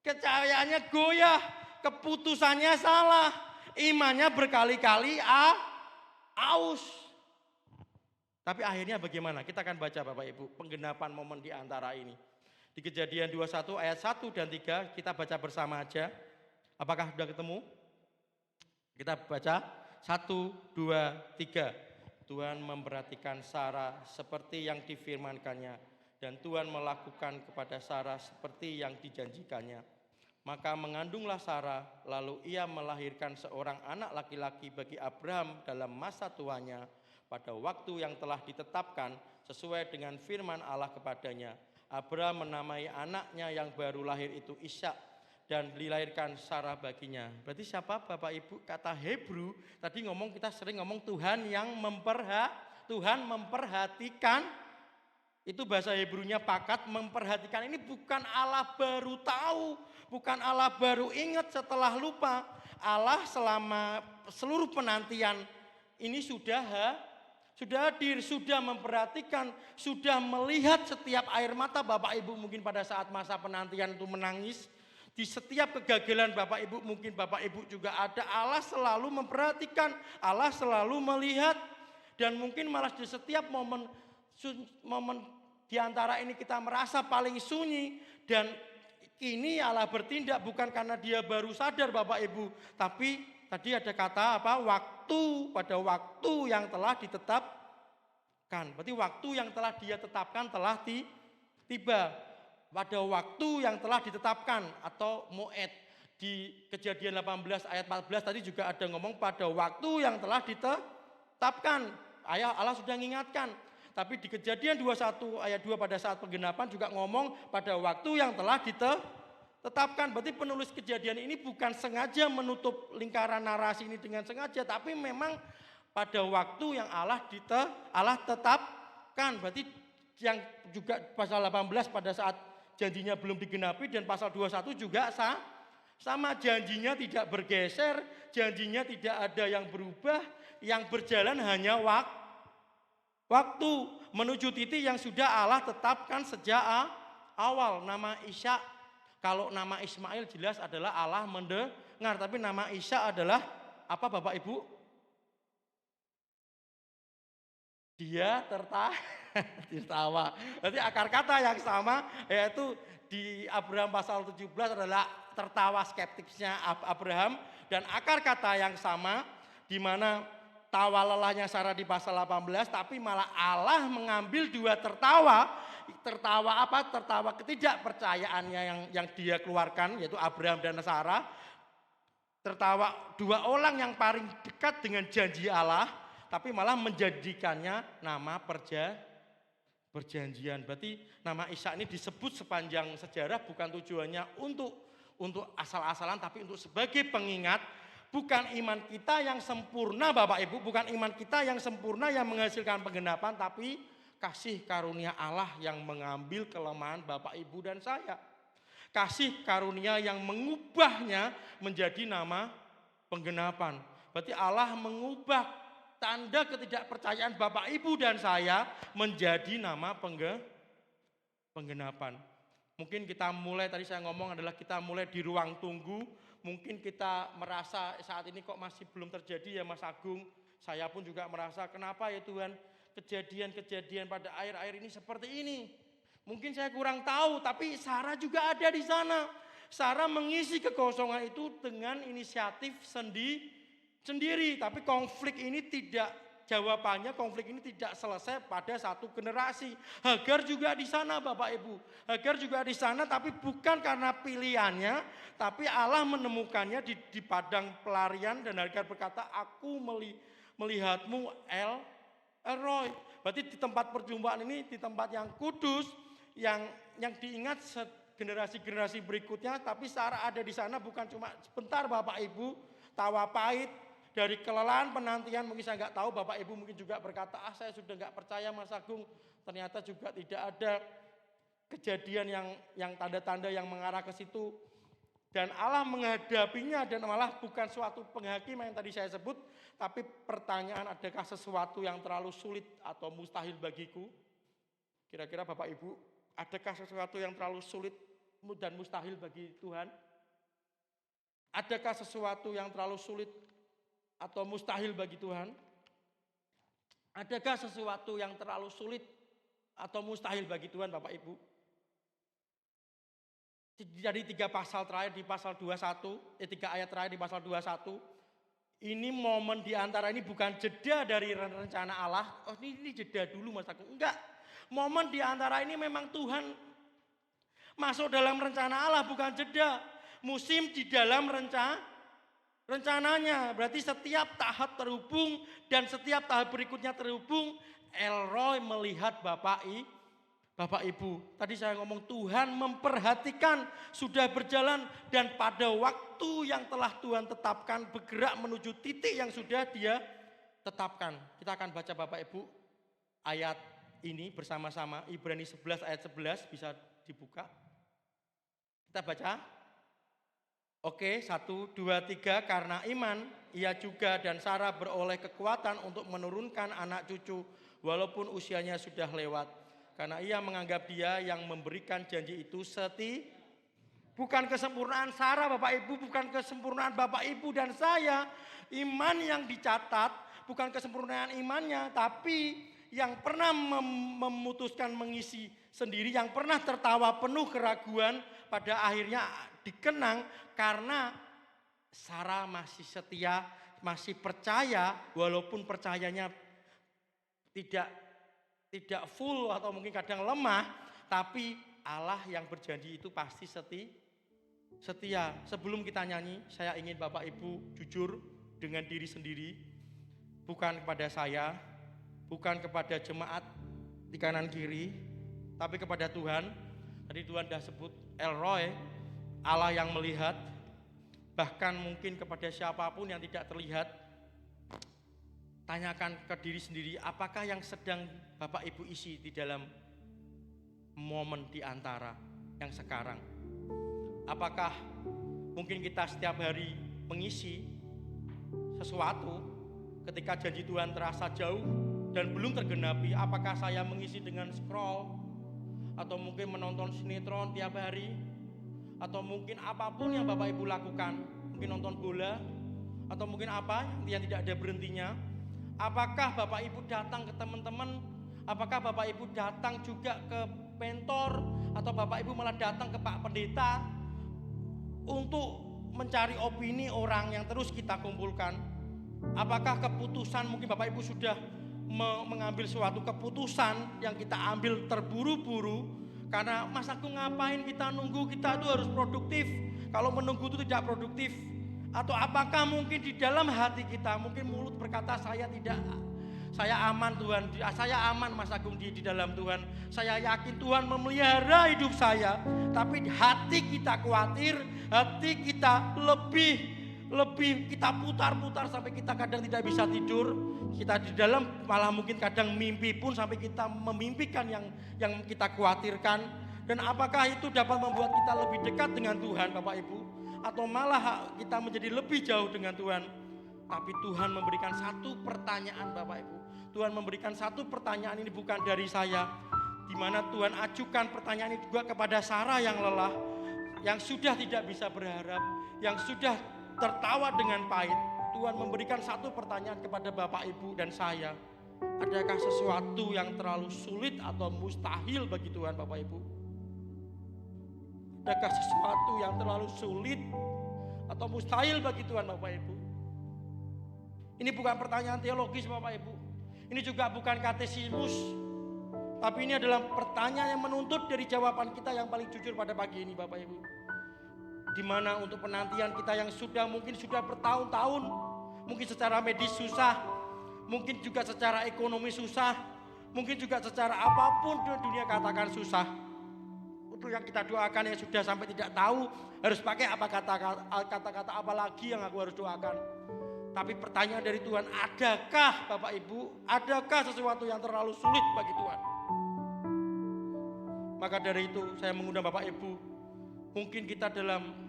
kepercayaannya goyah, keputusannya salah, imannya berkali-kali aus. Tapi akhirnya bagaimana? Kita akan baca Bapak Ibu penggenapan momen di antara ini. Di Kejadian 21 ayat 1 dan 3 kita baca bersama aja. Apakah sudah ketemu? Kita baca 1, 2, 3. Tuhan memperhatikan Sarah seperti yang difirmankannya, dan Tuhan melakukan kepada Sarah seperti yang dijanjikannya. Maka mengandunglah Sarah, lalu ia melahirkan seorang anak laki-laki bagi Abraham dalam masa tuanya, pada waktu yang telah ditetapkan sesuai dengan firman Allah kepadanya. Abraham menamai anaknya yang baru lahir itu Ishak, dan dilahirkan Sarah baginya. Berarti siapa Bapak Ibu? Kata Hebrew tadi kita sering ngomong Tuhan yang memperhatikan. Itu bahasa Hebrunya pakat, memperhatikan. Ini bukan Allah baru tahu, bukan Allah baru ingat setelah lupa. Allah selama seluruh penantian ini sudah hadir, sudah memperhatikan, sudah melihat setiap air mata Bapak Ibu mungkin pada saat masa penantian itu menangis. Di setiap kegagalan Bapak Ibu, mungkin Bapak Ibu juga ada, Allah selalu memperhatikan, Allah selalu melihat. Dan mungkin malah di setiap momen di antara ini kita merasa paling sunyi. Dan kini Allah bertindak bukan karena dia baru sadar Bapak Ibu. Tapi tadi ada kata pada waktu yang telah ditetapkan. Berarti waktu yang telah dia tetapkan telah tiba. Pada waktu yang telah ditetapkan atau mu'ed. Di Kejadian 18 ayat 14 tadi juga ada ngomong pada waktu yang telah ditetapkan. Allah sudah mengingatkan. Tapi di Kejadian 21 ayat 2 pada saat penggenapan juga ngomong pada waktu yang telah ditetapkan. Berarti penulis Kejadian ini bukan sengaja menutup lingkaran narasi ini dengan sengaja. Tapi memang pada waktu yang Allah tetapkan. Berarti yang juga pasal 18 pada saat janjinya belum digenapi, dan pasal 21 juga sama, janjinya tidak bergeser, janjinya tidak ada yang berubah, yang berjalan hanya waktu menuju titik yang sudah Allah tetapkan sejak awal. Nama Ishak, kalau nama Ismail jelas adalah Allah mendengar, tapi nama Ishak adalah apa Bapak Ibu? Dia tertawa. Berarti akar kata yang sama, yaitu di Abraham pasal 17 adalah tertawa skeptisnya Abraham, dan akar kata yang sama di mana tawa lelahnya Sarah di pasal 18, tapi malah Allah mengambil dua tertawa ketidakpercayaannya yang dia keluarkan, yaitu Abraham dan Sarah. Tertawa dua orang yang paling dekat dengan janji Allah, tapi malah menjadikannya nama perjanjian. Berarti nama Ishak ini disebut sepanjang sejarah bukan tujuannya untuk asal-asalan, tapi untuk sebagai pengingat. Bukan iman kita yang sempurna Bapak Ibu, bukan iman kita yang sempurna yang menghasilkan penggenapan, tapi kasih karunia Allah yang mengambil kelemahan Bapak Ibu dan saya. Kasih karunia yang mengubahnya menjadi nama penggenapan. Berarti Allah mengubah tanda ketidakpercayaan Bapak Ibu dan saya menjadi nama penggenapan. Mungkin kita mulai, tadi saya ngomong adalah kita mulai di ruang tunggu. Mungkin kita merasa saat ini kok masih belum terjadi ya Mas Agung. Saya pun juga merasa, kenapa ya Tuhan kejadian-kejadian pada air-air ini seperti ini. Mungkin saya kurang tahu, tapi Sarah juga ada di sana. Sarah mengisi kekosongan itu dengan inisiatif sendiri. Tapi konflik ini konflik ini tidak selesai pada satu generasi. Hagar juga di sana Bapak Ibu. Hagar juga di sana, tapi bukan karena pilihannya, tapi Allah menemukannya di padang pelarian, dan Hagar berkata, aku melihatmu El Roy. Berarti di tempat perjumpaan ini, di tempat yang kudus, yang diingat generasi-generasi berikutnya. Tapi Sarah ada di sana bukan cuma sebentar Bapak Ibu, tawa pahit. Dari kelelahan penantian, mungkin saya nggak tahu, Bapak Ibu mungkin juga berkata, saya sudah nggak percaya Mas Agung. Ternyata juga tidak ada kejadian yang tanda-tanda yang mengarah ke situ. Dan Allah menghadapinya, dan malah bukan suatu penghakiman yang tadi saya sebut, tapi pertanyaan, adakah sesuatu yang terlalu sulit atau mustahil bagiku? Kira-kira Bapak Ibu, adakah sesuatu yang terlalu sulit dan mustahil bagi Tuhan? Adakah sesuatu yang terlalu sulit atau mustahil bagi Tuhan? Adakah sesuatu yang terlalu sulit atau mustahil bagi Tuhan Bapak Ibu? Jadi 3 pasal terakhir di pasal 21, 3 ayat terakhir di pasal 21, ini momen di antara ini bukan jeda dari rencana Allah. Oh ini jeda dulu Mas Agung. Enggak, momen di antara ini memang Tuhan masuk dalam rencana Allah, bukan jeda. Musim di dalam rencananya. Berarti setiap tahap terhubung, dan setiap tahap berikutnya terhubung. El Roy melihat Bapak Ibu. Tadi saya ngomong Tuhan memperhatikan, sudah berjalan, dan pada waktu yang telah Tuhan tetapkan bergerak menuju titik yang sudah Dia tetapkan. Kita akan baca Bapak Ibu ayat ini bersama-sama. Ibrani 11 ayat 11 bisa dibuka. Kita baca. Oke, 1, 2, 3. Karena iman, ia juga dan Sarah beroleh kekuatan untuk menurunkan anak cucu walaupun usianya sudah lewat. Karena ia menganggap Dia yang memberikan janji itu bukan kesempurnaan Sarah Bapak Ibu, bukan kesempurnaan Bapak Ibu dan saya. Iman yang dicatat bukan kesempurnaan imannya, tapi yang pernah memutuskan mengisi sendiri, yang pernah tertawa penuh keraguan, pada akhirnya dikenang karena Sarah masih setia, masih percaya, walaupun percayanya tidak full atau mungkin kadang lemah, tapi Allah yang berjanji itu pasti setia. Sebelum kita nyanyi, saya ingin Bapak Ibu jujur dengan diri sendiri, bukan kepada saya, bukan kepada jemaat di kanan kiri, tapi kepada Tuhan. Tadi Tuhan sudah sebut El Roy, Allah yang melihat. Bahkan mungkin kepada siapapun yang tidak terlihat, tanyakan ke diri sendiri, apakah yang sedang Bapak Ibu isi di dalam momen di antara yang sekarang? Apakah mungkin kita setiap hari mengisi sesuatu ketika janji Tuhan terasa jauh dan belum tergenapi? Apakah saya mengisi dengan scroll, atau mungkin menonton sinetron tiap hari, atau mungkin apapun yang Bapak Ibu lakukan, mungkin nonton bola, atau mungkin apa yang tidak ada berhentinya? Apakah Bapak Ibu datang ke teman-teman? Apakah Bapak Ibu datang juga ke mentor? Atau Bapak Ibu malah datang ke Pak Pendeta untuk mencari opini orang yang terus kita kumpulkan? Apakah keputusan, mungkin Bapak Ibu sudah mengambil suatu keputusan yang kita ambil terburu-buru, karena Mas Agung ngapain kita nunggu, kita itu harus produktif. Kalau menunggu itu tidak produktif. Atau apakah mungkin di dalam hati kita, mungkin mulut berkata saya aman Tuhan, saya aman Mas Agung di dalam Tuhan, saya yakin Tuhan memelihara hidup saya, tapi hati kita khawatir, hati kita lebih kita putar-putar sampai kita kadang tidak bisa tidur, kita di dalam malah mungkin kadang mimpi pun sampai kita memimpikan yang kita khawatirkan. Dan apakah itu dapat membuat kita lebih dekat dengan Tuhan Bapak Ibu, atau malah kita menjadi lebih jauh dengan Tuhan? Tapi Tuhan memberikan satu pertanyaan Bapak Ibu. Tuhan memberikan satu pertanyaan, ini bukan dari saya, di mana Tuhan ajukan pertanyaan ini juga kepada Sarah yang lelah, yang sudah tidak bisa berharap, yang sudah tertawa dengan pahit. Tuhan memberikan satu pertanyaan kepada Bapak, Ibu, dan saya. Adakah sesuatu yang terlalu sulit atau mustahil bagi Tuhan, Bapak Ibu? Adakah sesuatu yang terlalu sulit atau mustahil bagi Tuhan, Bapak Ibu? Ini bukan pertanyaan teologis, Bapak Ibu. Ini juga bukan katesimus. Tapi ini adalah pertanyaan yang menuntut dari jawaban kita yang paling jujur pada pagi ini, Bapak Ibu. Di mana untuk penantian kita yang mungkin sudah bertahun-tahun, mungkin secara medis susah, mungkin juga secara ekonomi susah, mungkin juga secara apapun dunia katakan susah. Untuk yang kita doakan yang sudah sampai tidak tahu harus pakai apa kata-kata apa lagi yang aku harus doakan. Tapi pertanyaan dari Tuhan, adakah Bapak Ibu, adakah sesuatu yang terlalu sulit bagi Tuhan? Maka dari itu saya mengundang Bapak Ibu, mungkin kita dalam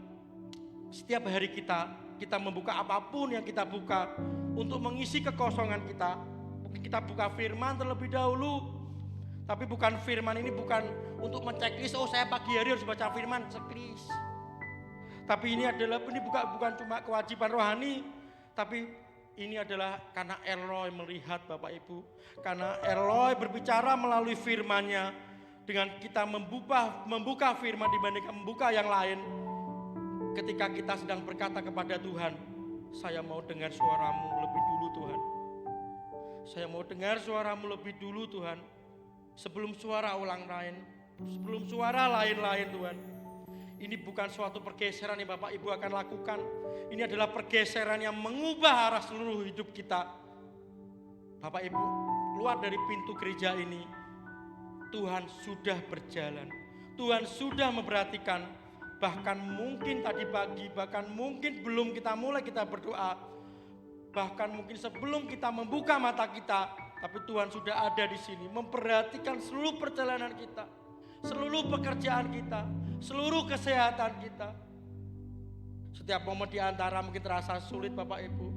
setiap hari kita membuka apapun yang kita buka untuk mengisi kekosongan kita. Mungkin kita buka firman terlebih dahulu. Tapi bukan firman ini bukan untuk menceklis, oh saya pagi hari harus baca firman, checklist. Tapi ini bukan cuma kewajiban rohani, tapi ini adalah karena Elroy melihat Bapak Ibu. Karena Elroy berbicara melalui firman-Nya. Dengan kita membuka firman dibandingkan membuka yang lain. Ketika kita sedang berkata kepada Tuhan, saya mau dengar suaramu lebih dulu Tuhan. Saya mau dengar suaramu lebih dulu Tuhan. Sebelum suara orang lain, sebelum suara lain-lain Tuhan. Ini bukan suatu pergeseran yang Bapak Ibu akan lakukan. Ini adalah pergeseran yang mengubah arah seluruh hidup kita. Bapak Ibu, keluar dari pintu gereja ini, Tuhan sudah berjalan. Tuhan sudah memperhatikan. Bahkan mungkin tadi pagi, bahkan mungkin belum kita berdoa. Bahkan mungkin sebelum kita membuka mata kita, tapi Tuhan sudah ada di sini memperhatikan seluruh perjalanan kita, seluruh pekerjaan kita, seluruh kesehatan kita. Setiap momen di antara mungkin terasa sulit Bapak Ibu,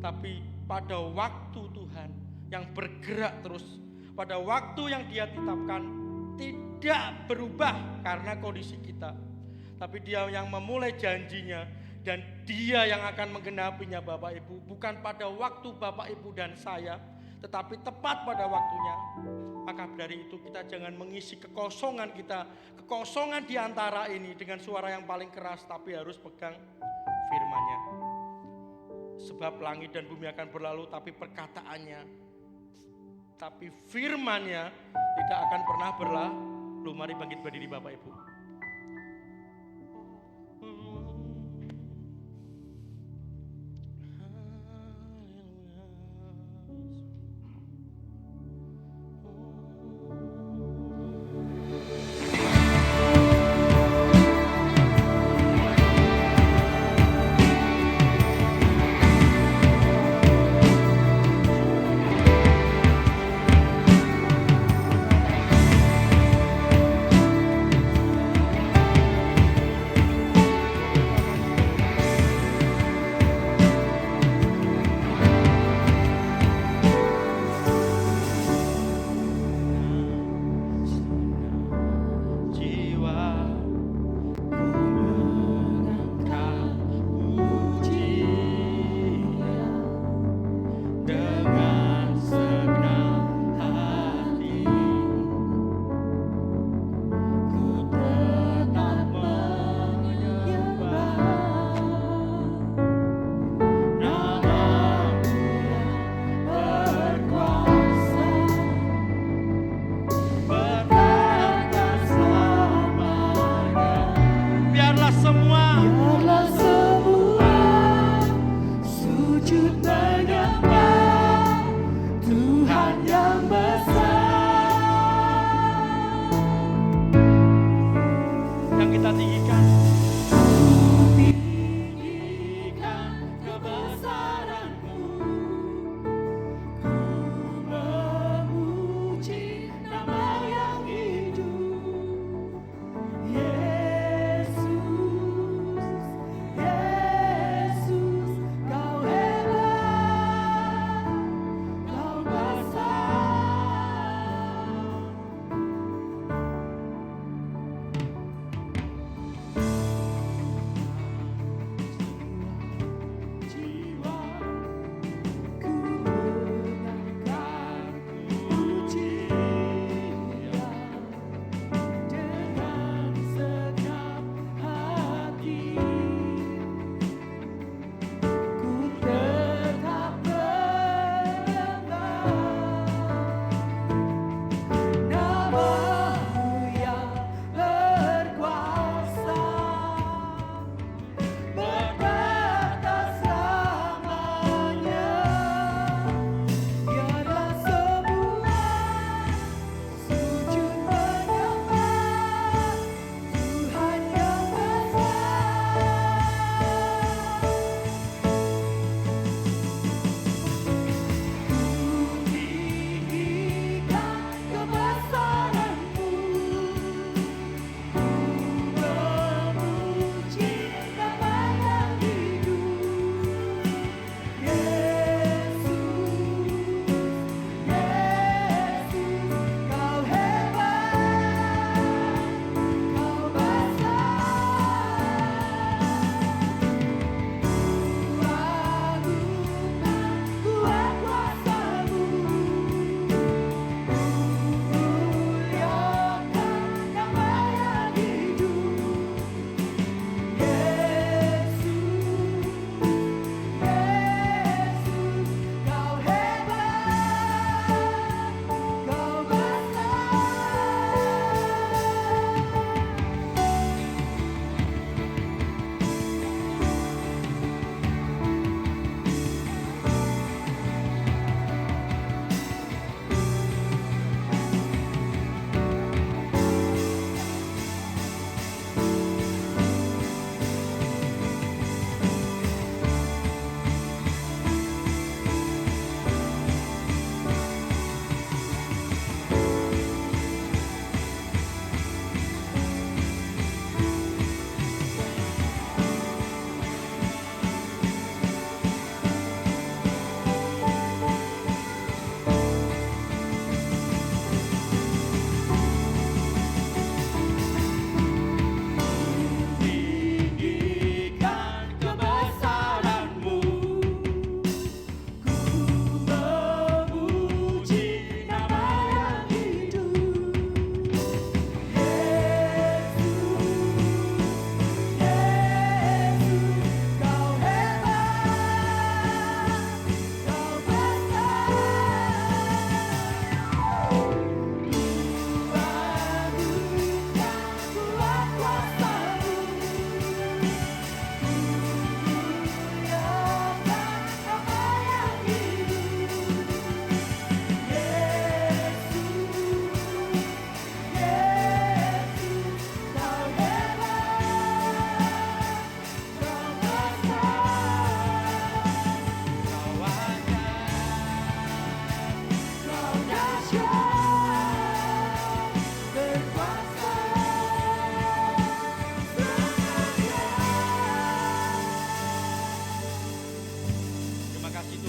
tapi pada waktu Tuhan yang bergerak terus, pada waktu yang Dia tetapkan tidak berubah karena kondisi kita, tapi Dia yang memulai janjinya dan Dia yang akan menggenapinya Bapak Ibu. Bukan pada waktu Bapak Ibu dan saya, tetapi tepat pada waktunya. Maka dari itu kita jangan mengisi kekosongan kita, kekosongan di antara ini dengan suara yang paling keras, tapi harus pegang firman-Nya. Sebab langit dan bumi akan berlalu, tapi perkataannya, tapi firman-Nya tidak akan pernah berlalu. Mari bangkit berdiri Bapak Ibu.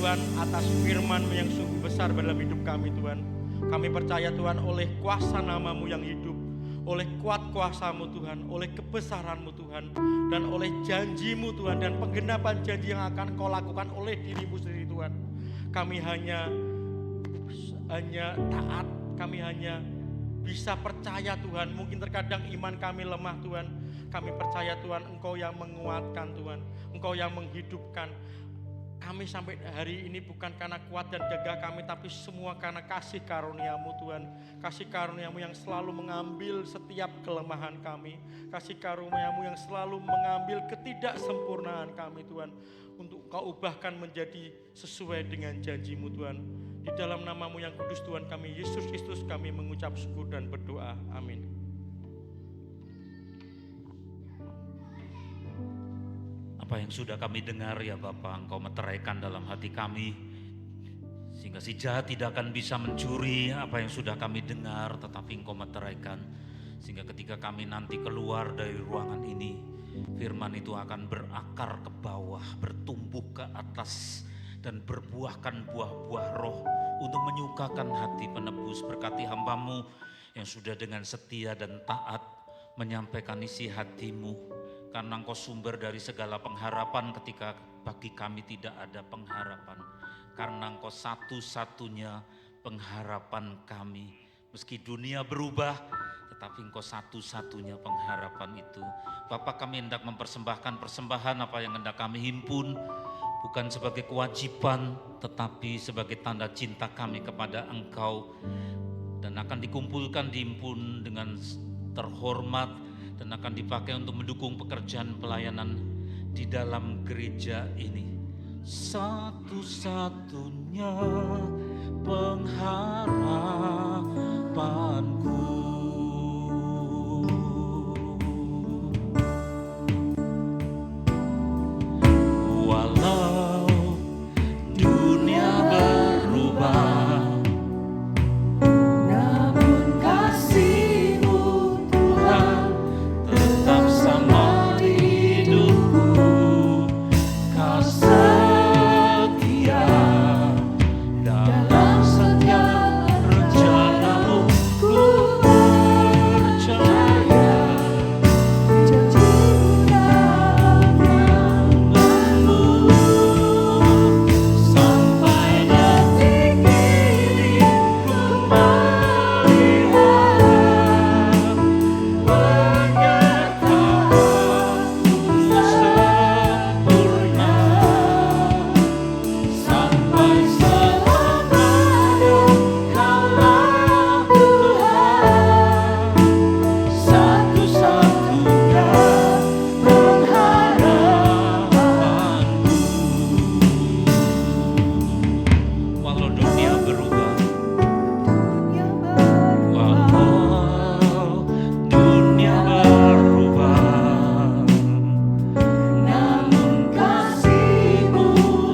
Tuhan atas firman-Mu yang sungguh besar dalam hidup kami Tuhan. Kami percaya Tuhan oleh kuasa nama-Mu yang hidup, oleh kuat kuasa-Mu Tuhan, oleh kebesaran-Mu Tuhan, dan oleh janji-Mu Tuhan, dan penggenapan janji yang akan Kau lakukan oleh diri-Mu sendiri Tuhan. Kami hanya taat, kami hanya bisa percaya Tuhan. Mungkin terkadang iman kami lemah Tuhan. Kami percaya Tuhan Engkau yang menguatkan Tuhan, Engkau yang menghidupkan. Kami sampai hari ini bukan karena kuat dan gagah kami, tapi semua karena kasih karunia-Mu Tuhan. Kasih karunia-Mu yang selalu mengambil setiap kelemahan kami. Kasih karunia-Mu yang selalu mengambil ketidaksempurnaan kami Tuhan. Untuk Kau ubahkan menjadi sesuai dengan janji-Mu Tuhan. Di dalam nama-Mu yang kudus Tuhan kami, Yesus Kristus, kami mengucap syukur dan berdoa. Amin. Apa yang sudah kami dengar ya Bapa, Engkau meteraikan dalam hati kami, sehingga si jahat tidak akan bisa mencuri apa yang sudah kami dengar, tetapi Engkau meteraikan, sehingga ketika kami nanti keluar dari ruangan ini, firman itu akan berakar ke bawah, bertumbuh ke atas, dan berbuahkan buah-buah roh untuk menyukakan hati penebus. Berkati hamba-Mu yang sudah dengan setia dan taat menyampaikan isi hati-Mu, karena Engkau sumber dari segala pengharapan ketika bagi kami tidak ada pengharapan. Karena Engkau satu-satunya pengharapan kami. Meski dunia berubah, tetapi Engkau satu-satunya pengharapan itu. Bapa, kami hendak mempersembahkan persembahan apa yang hendak kami himpun, bukan sebagai kewajiban, tetapi sebagai tanda cinta kami kepada Engkau. Dan akan dikumpulkan, dihimpun dengan terhormat, dan akan dipakai untuk mendukung pekerjaan pelayanan di dalam gereja ini. Satu-satunya pengharapanku. Walau dunia berubah, Namun kasih-Mu Tuhan tetap sama di hidupku. Kau setia dalam setiap rencana-Mu. Ku percaya janji-Mu dalam Mu sampai detik ini. Ku melihat penyertaan-Mu sempurna sampai selamanya. Kaulah Tuhan, satu-satunya pengharapanku. Walau dunia berubah, dunia berubah. walau dunia berubah, namun kasih-Mu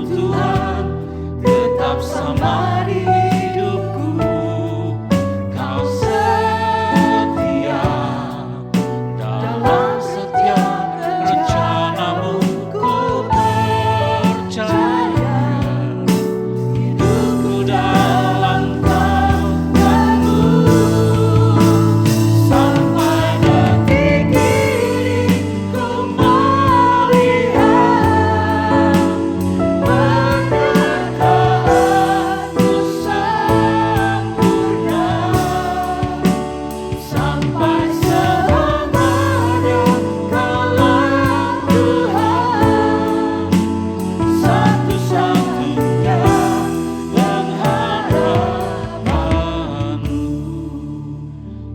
Tuhan tetap sama di hidupku. Kau setia dalam setiap rencana-Mu. Ku percaya hidupku dalam tangan-Mu sampai detik ini. Ku melihat penyertaan-Mu sempurna sampai selamanya. Kaulah Tuhan, satu-satunya pengharapanku.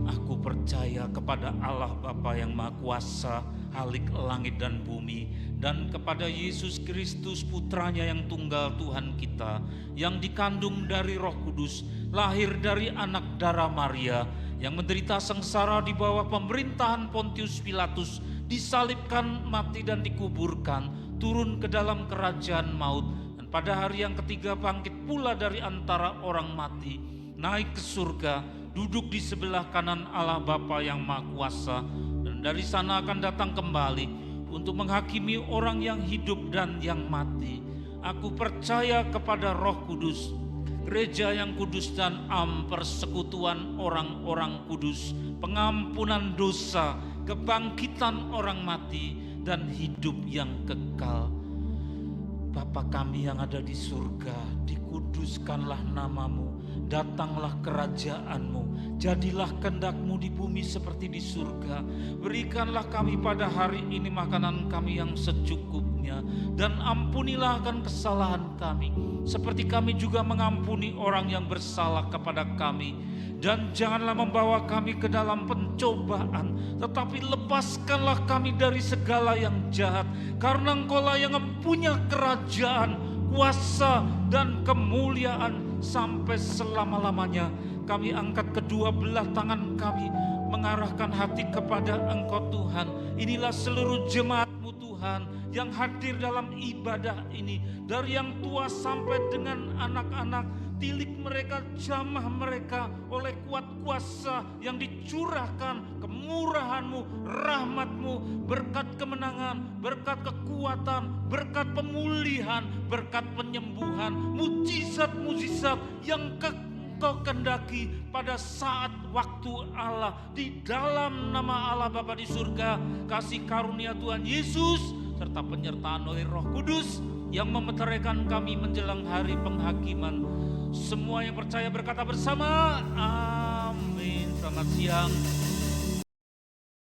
Aku percaya kepada Allah Bapa yang Maha Kuasa, Halik langit dan bumi, dan kepada Yesus Kristus Putranya yang tunggal Tuhan kita, yang dikandung dari Roh Kudus, lahir dari anak darah Maria, yang menderita sengsara di bawah pemerintahan Pontius Pilatus, disalibkan, mati dan dikuburkan, turun ke dalam kerajaan maut, dan pada hari yang ketiga bangkit pula dari antara orang mati, naik ke surga, duduk di sebelah kanan Allah Bapa yang Maha Kuasa, dan dari sana akan datang kembali untuk menghakimi orang yang hidup dan yang mati. Aku percaya kepada Roh Kudus, gereja yang kudus dan persekutuan orang-orang kudus, pengampunan dosa, kebangkitan orang mati, dan hidup yang kekal. Bapa kami yang ada di surga, dikuduskanlah namamu, datanglah kerajaanmu, jadilah kehendak-Mu di bumi seperti di surga. Berikanlah kami pada hari ini makanan kami yang secukupnya, dan ampunilah akan kesalahan kami, seperti kami juga mengampuni orang yang bersalah kepada kami. Dan janganlah membawa kami ke dalam pencobaan, tetapi lepaskanlah kami dari segala yang jahat. Karena Engkau-lah yang mempunyai kerajaan, kuasa, dan kemuliaan sampai selama-lamanya. Kami angkat kedua belah tangan kami, mengarahkan hati kepada Engkau Tuhan. Inilah seluruh jemaat-Mu Tuhan yang hadir dalam ibadah ini, dari yang tua sampai dengan anak-anak. Tilik mereka, jamah mereka oleh kuat kuasa yang dicurahkan, kemurahan-Mu, rahmat-Mu, berkat kemenangan, berkat kekuatan, berkat pemulihan, berkat penyembuhan, mujizat-mujizat yang Kau kendaki pada saat waktu Allah, di dalam nama Allah Bapa di surga, kasih karunia Tuhan Yesus, serta penyertaan oleh Roh Kudus yang memeteraikan kami menjelang hari penghakiman. Semua yang percaya berkata bersama, amin. Selamat siang.